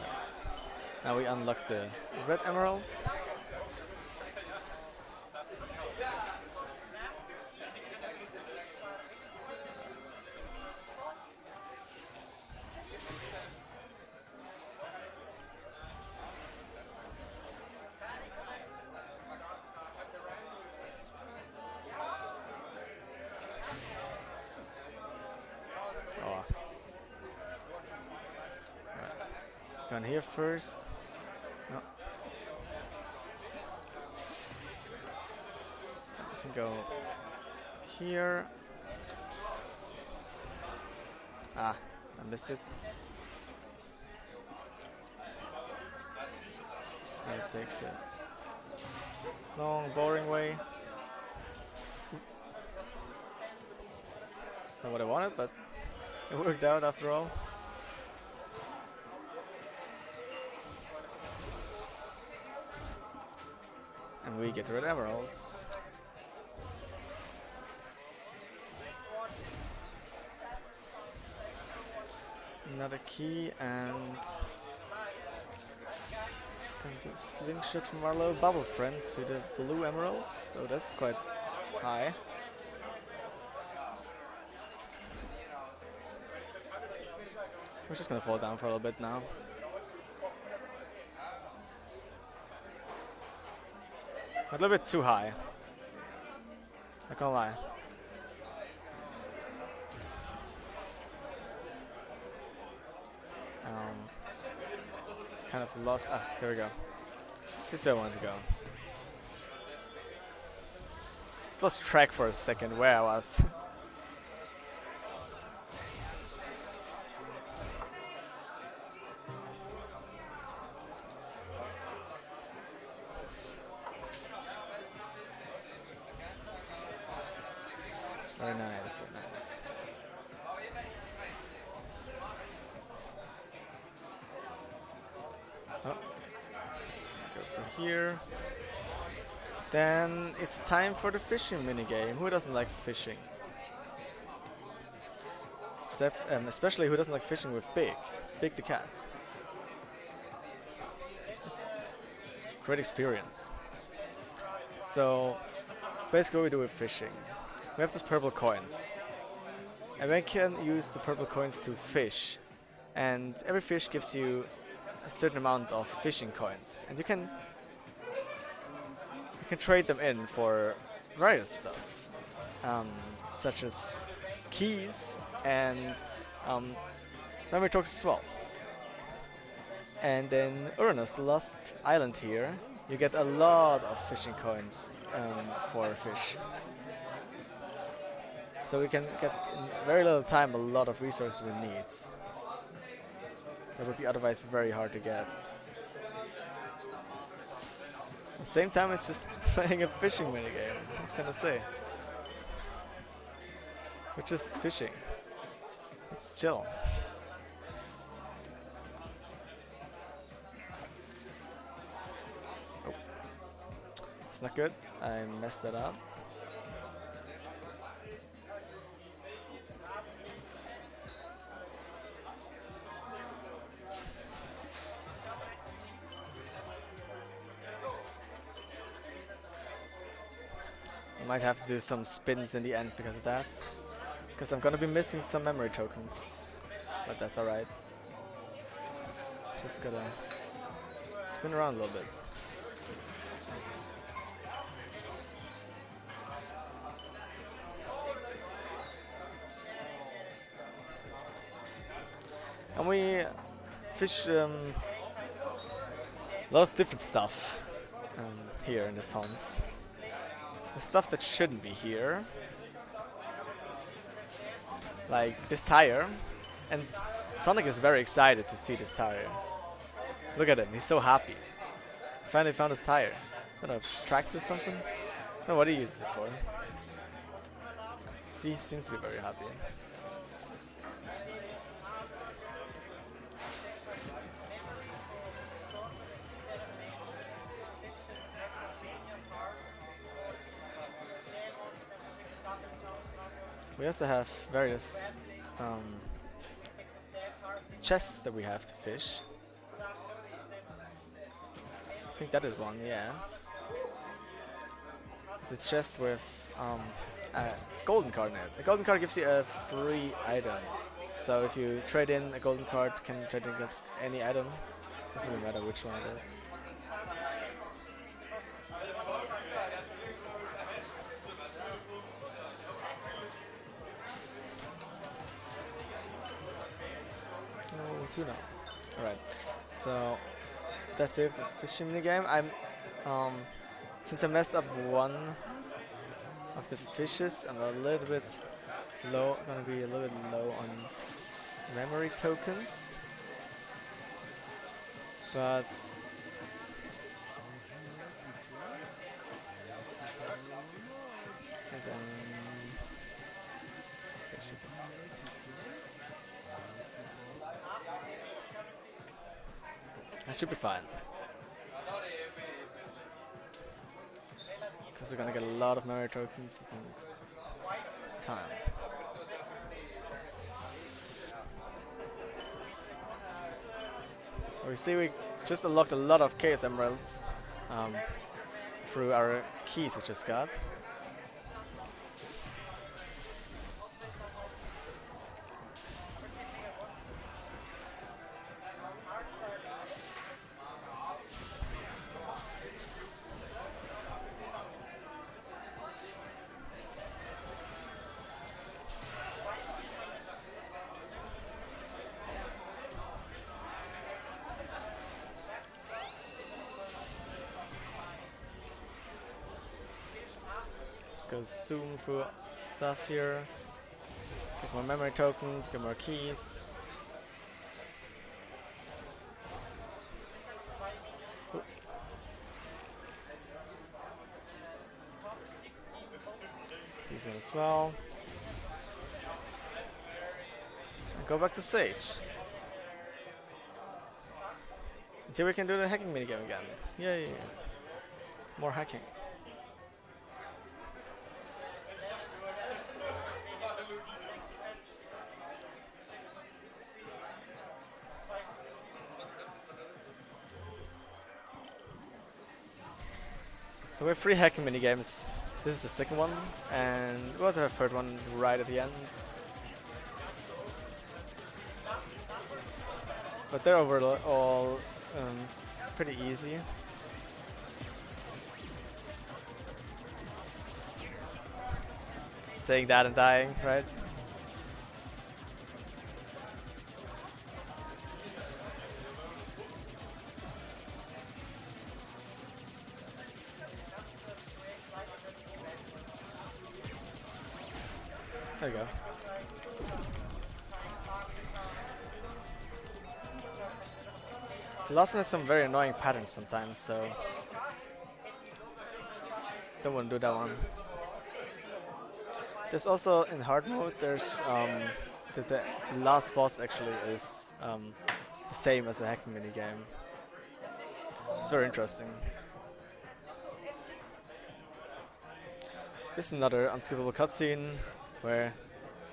Right. Now we unlock the red emerald. Going here first. No. go here. Ah, I missed it. Just gonna take the long, boring way. It's not what I wanted, but it worked out after all. And we get red emeralds. Another key and a slingshot from our little bubble friend to the blue emeralds. So that's quite high. We're just gonna fall down for a little bit now. A little bit too high. Not gonna lie. Kind of lost. Ah, there we go. This is where I want to go. Just lost track for a second where I was. Very nice, very nice. Oh. Go for here. Then it's time for the fishing minigame. Who doesn't like fishing? Especially who doesn't like fishing with Big the cat. It's a great experience. So basically what we do with fishing. We have these purple coins. And we can use the purple coins to fish. And every fish gives you a certain amount of fishing coins. And you can trade them in for various stuff. Such as keys and memory tokens as well. And in Uranus, the lost island here, you get a lot of fishing coins for fish. So we can get in very little time a lot of resources we need. That would be otherwise very hard to get. At the same time, it's just playing a fishing minigame. What can I say? We're just fishing. It's chill. Oh. It's not good. I messed that up. Might have to do some spins in the end because of that. Because I'm gonna be missing some memory tokens. But that's alright. Just gotta spin around a little bit. And we fish a lot of different stuff here in this pond. The stuff that shouldn't be here, like this tire, and Sonic is very excited to see this tire. Look at him, he's so happy. Finally found his tire. I don't know if it's tracked or something. I don't know what he uses it for. See, he seems to be very happy. We also have various chests that we have to fish. I think that is one, yeah. It's a chest with a golden card in it. A golden card gives you a free item. So if you trade in a golden card, you can trade it against any item. Doesn't really matter which one it is. Tuna. Alright, so that's it, the fishing minigame. Since I messed up one of the fishes. I'm a little bit low, gonna be a little bit low on memory tokens, but and then I should be fine. Because we're gonna get a lot of memory tokens next time. We see we just unlocked a lot of Chaos Emeralds through our keys we just got. Just go zoom through stuff here. Get more memory tokens, get more keys. Ooh. These one as well. And go back to Sage. And here we can do the hacking minigame again. Yay! More hacking. So we have 3 hacking minigames. This is the second one, and we also have a third one right at the end. But they're overall pretty easy. Saying that and dying, right? There you go. Lawson has some very annoying patterns sometimes, so don't want to do that one. There's also in hard mode. There's the last boss actually is the same as a hacking minigame. It's very interesting. This is another unskippable cutscene where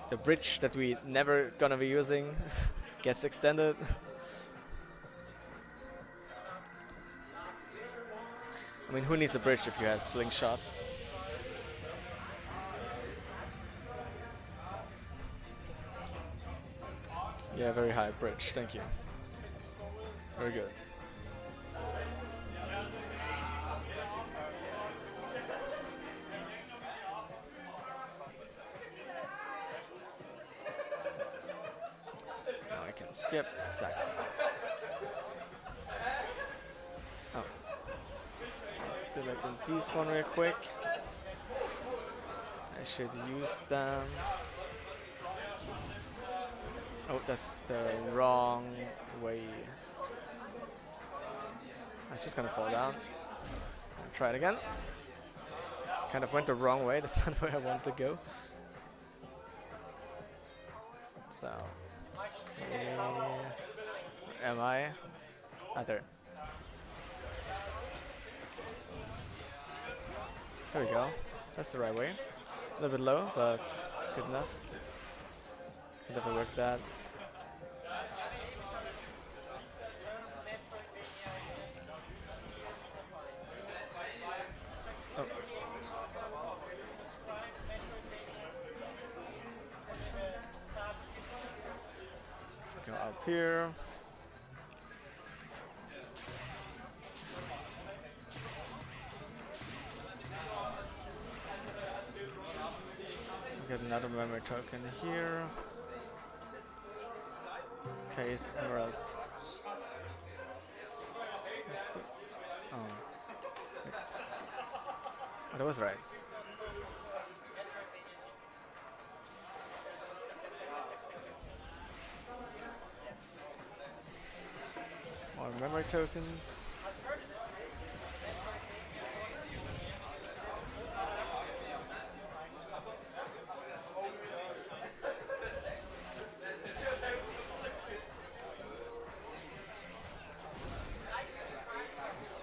the bridge that we never gonna be using gets extended. I mean, who needs a bridge if you have slingshot? Yeah, very high bridge, thank you. Very good. Now I can skip, exactly. Oh. Delete these one real quick. I should use them. Oh, that's the wrong way. I'm just gonna fall down. I'll try it again. Kind of went the wrong way, that's not where I want to go. So, where am I? Ah, there. There we go. That's the right way. A little bit low, but good enough. Could never work that. Oh. Go up here. Get another memory token here. Case emeralds. That's good. Oh, that was right. More memory tokens.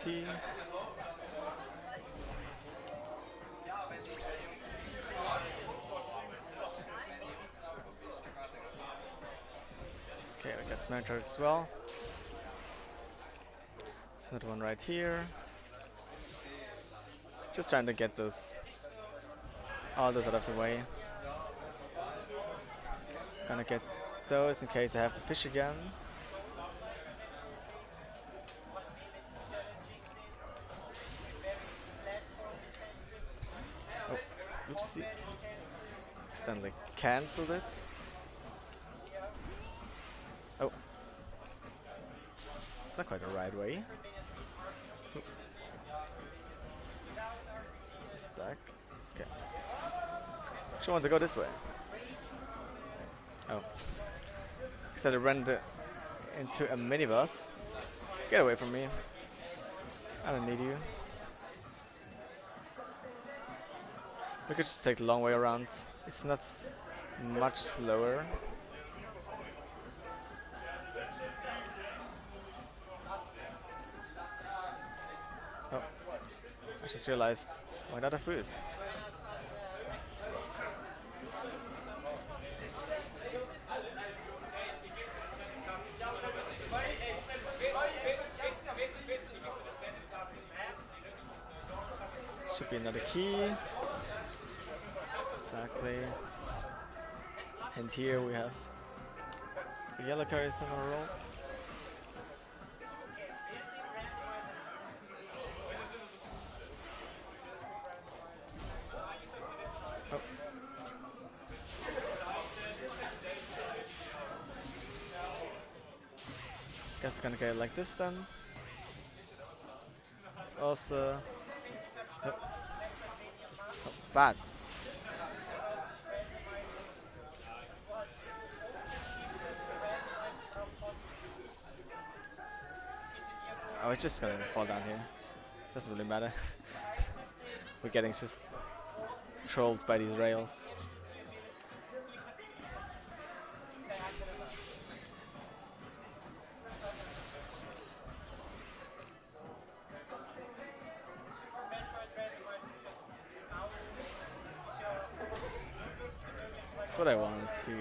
Key. Okay, we got smash turret as well. There's another one right here. Just trying to get all those out of the way. Gonna get those in case I have to fish again. Oh, oopsie. Accidentally cancelled it. Oh. It's not quite the right way. Stack. Okay. She wanted to go this way. Oh. Instead of ran into a minibus. Get away from me. I don't need you. We could just take the long way around. It's not much slower. Oh. I just realized, why not a boost? Should be another key. Exactly. And here we have the yellow carries emeralds. Oh. Guess I'm gonna get it like this then. It's also bad. Oh, it's just gonna fall down here. Doesn't really matter. We're getting just trolled by these rails. That's what I wanted to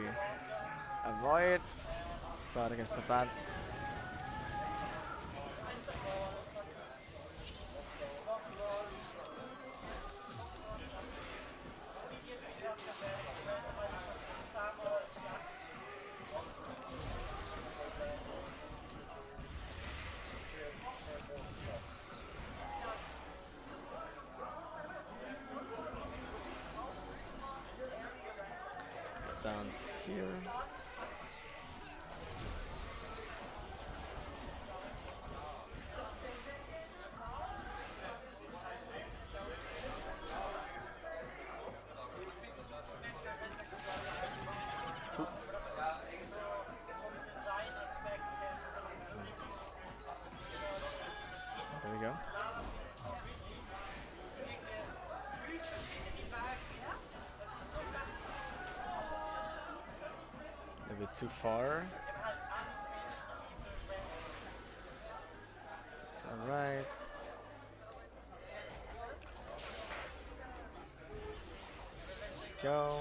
avoid, but I guess not bad. Down here. Cool. There we go. A bit too far. It's alright. Go.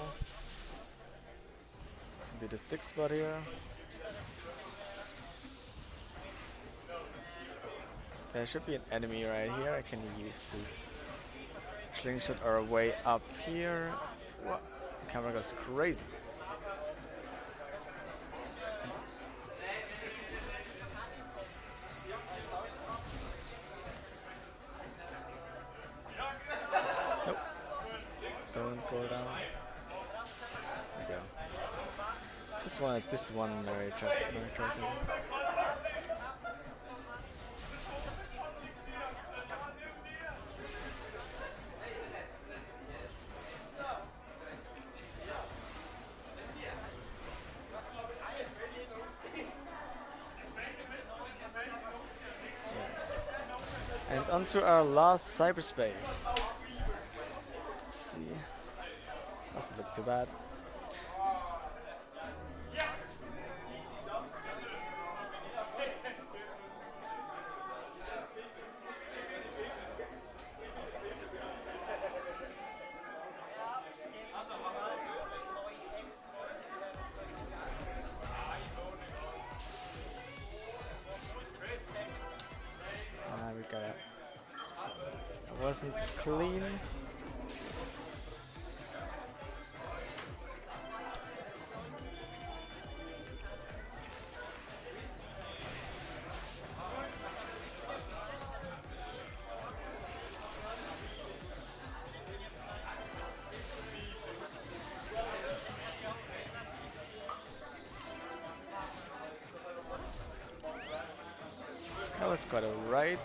Do the stick spot here. There should be an enemy right here I can use to slingshot our way up here. What? Camera goes crazy. Nope. Don't go down. There we go. Just wanted this one narrator. onto our last cyberspace. Let's see. Doesn't look too bad. We got it. It wasn't clean. That was quite alright.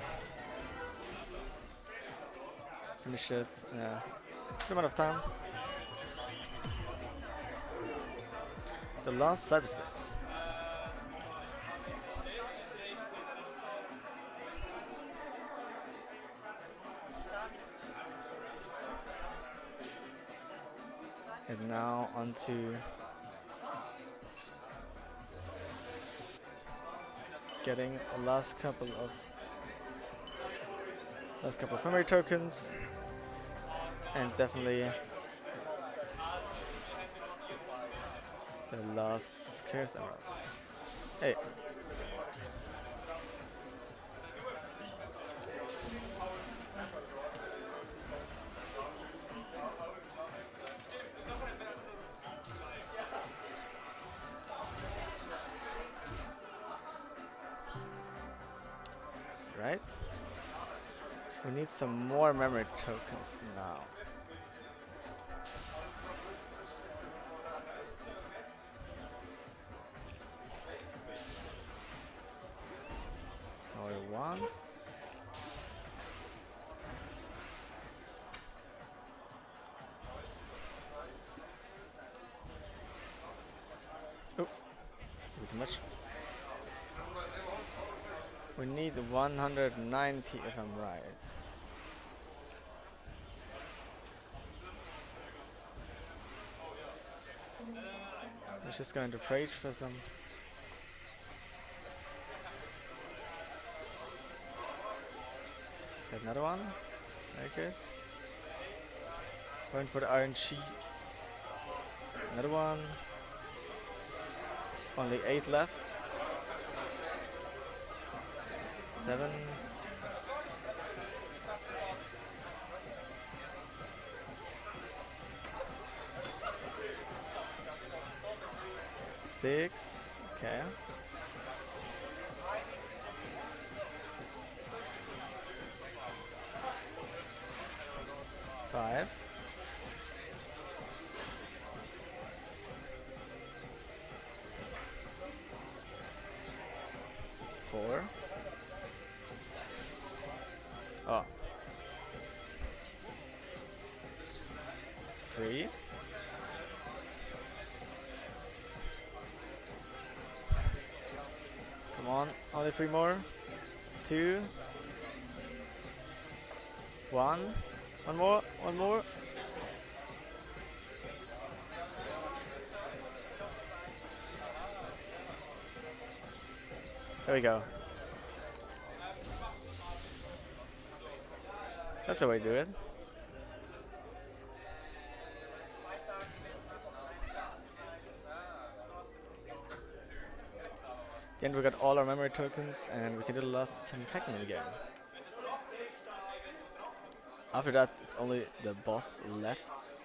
Finish it, yeah. Good amount of time. The last cyberspace. And now onto getting the last couple of memory tokens, and definitely the last scarce emeralds. Hey. Right? We need some more memory tokens now. So we want too much. We need 190 if I'm right. We're just going to trade for some. Get another one. Very good. Going for the iron sheet. Another one. Only 8 left. 7. Six. Okay. 5. 4. Oh. 3. Come on, only 3 more. 2. 1. One more, one more. There we go. That's the way to do it. Then we got all our memory tokens and we can do the last 10 Pac-Man again. After that, it's only the boss left.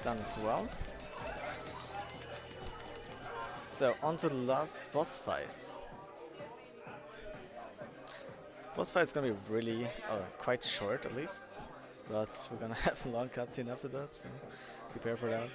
done as well. So on to the last boss fight. Boss fight is gonna be really, quite short at least, but we're gonna have a long cutscene after that, so prepare for that.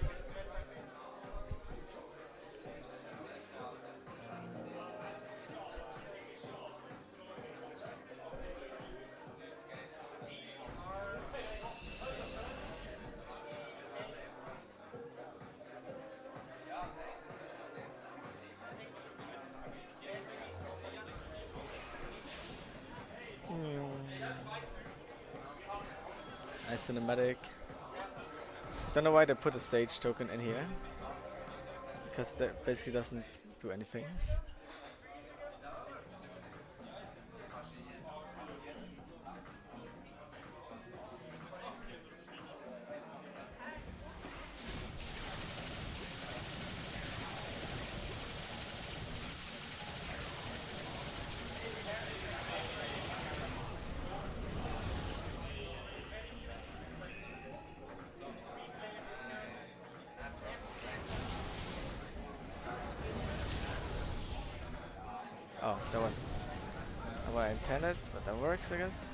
Nice cinematic. Don't know why they put a stage token in here, because that basically doesn't do anything. Oh, that was not what I intended, but that works, I guess.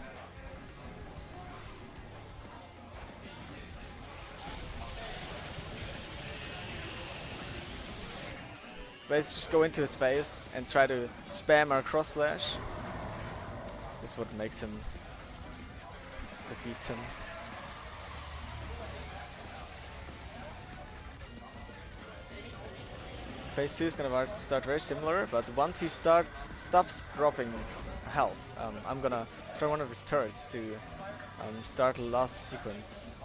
Basically just go into his face and try to spam our cross slash. This is what makes him, this defeats him. Phase 2 is gonna start very similar, but once he stops dropping health, I'm gonna try one of his turrets to start the last sequence.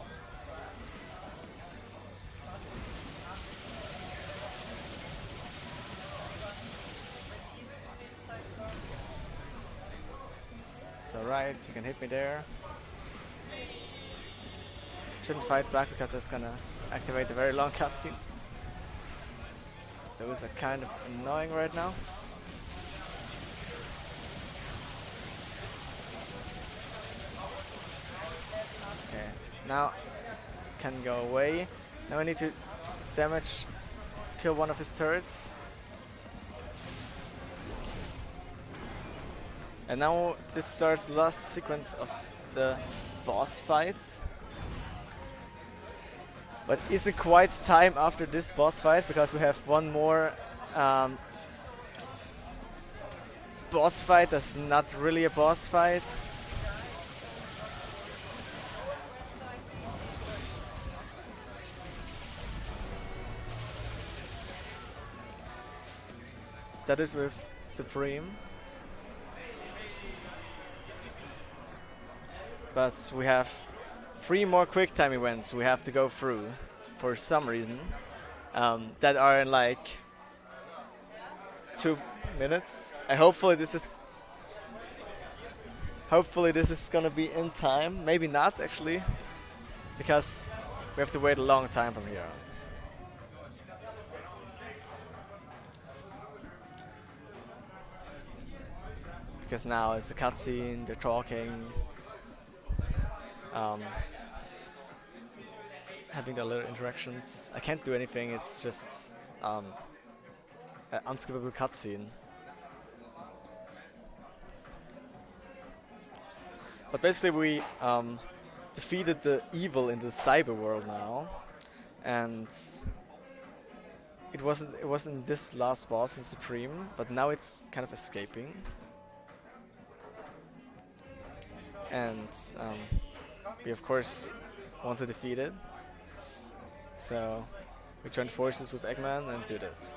It's alright, you can hit me there. Shouldn't fight back because that's gonna activate a very long cutscene. Those are kind of annoying right now. Okay, now can go away. Now I need to kill one of his turrets. And now this starts the last sequence of the boss fight. But isn't quite time after this boss fight, because we have one more boss fight that's not really a boss fight. That is with Supreme. But we have 3 more quick time events we have to go through for some reason that are in like 2 minutes. Hopefully this is gonna be in time. Maybe not actually, because we have to wait a long time from here. Because now it's the cutscene, they're talking. Having their little interactions. I can't do anything, it's just an unskippable cutscene. But basically we defeated the evil in the cyber world now, and it wasn't this last boss in Supreme, but now it's kind of escaping. And we of course want to defeat it. So we join forces with Eggman and do this.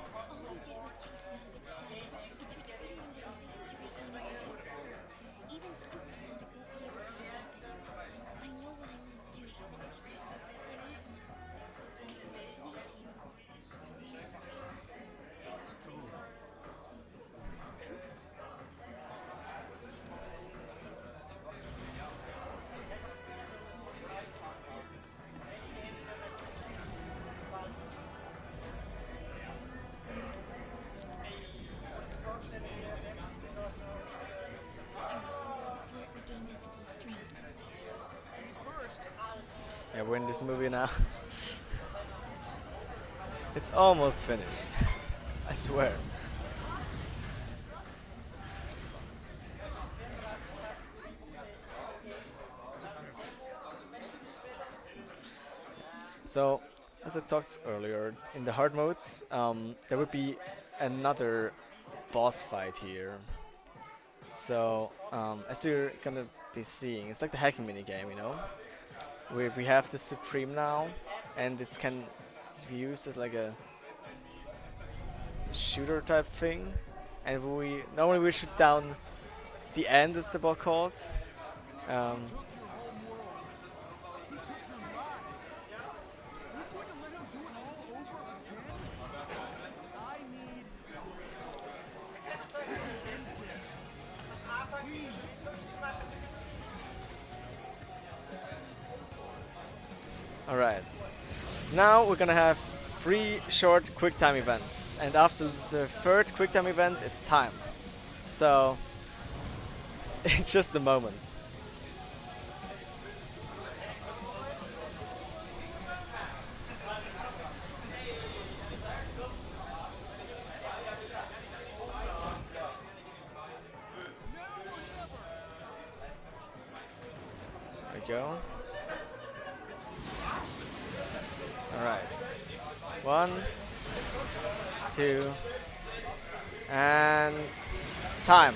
Yeah, we're in this movie now. It's almost finished. I swear. So, as I talked earlier, in the hard modes, there would be another boss fight here. So, as you're gonna be seeing, it's like the hacking mini game, you know. We have the Supreme now, and it can be used as like a shooter type thing. And we normally we shoot down the end, is the ball called. Um, Alright. Now we're gonna have 3 short quick time events, and after the third quick time event, it's time. So, it's just a moment. There we go. Alright. 1, 2, and time.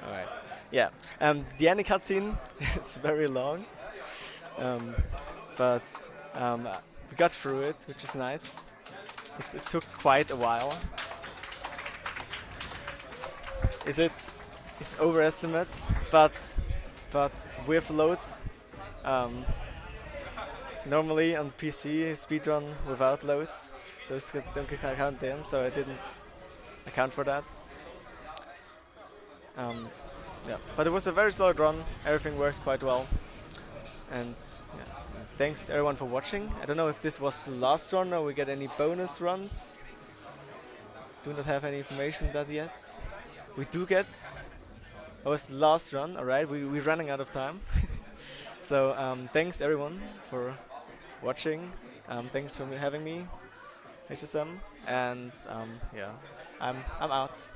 Alright. Yeah. The ending cutscene is very long, but we got through it, which is nice. It took quite a while. It's overestimate, but with loads. Normally on PC, speedrun without loads. Those don't count them, so I didn't account for that. Yeah, but it was a very solid run. Everything worked quite well, and yeah, thanks everyone for watching. I don't know if this was the last run or we get any bonus runs. Do not have any information on that yet. We do get. It was the last run. All right, we're running out of time. So thanks everyone for watching. Thanks for having me, HSM, and yeah, I'm out.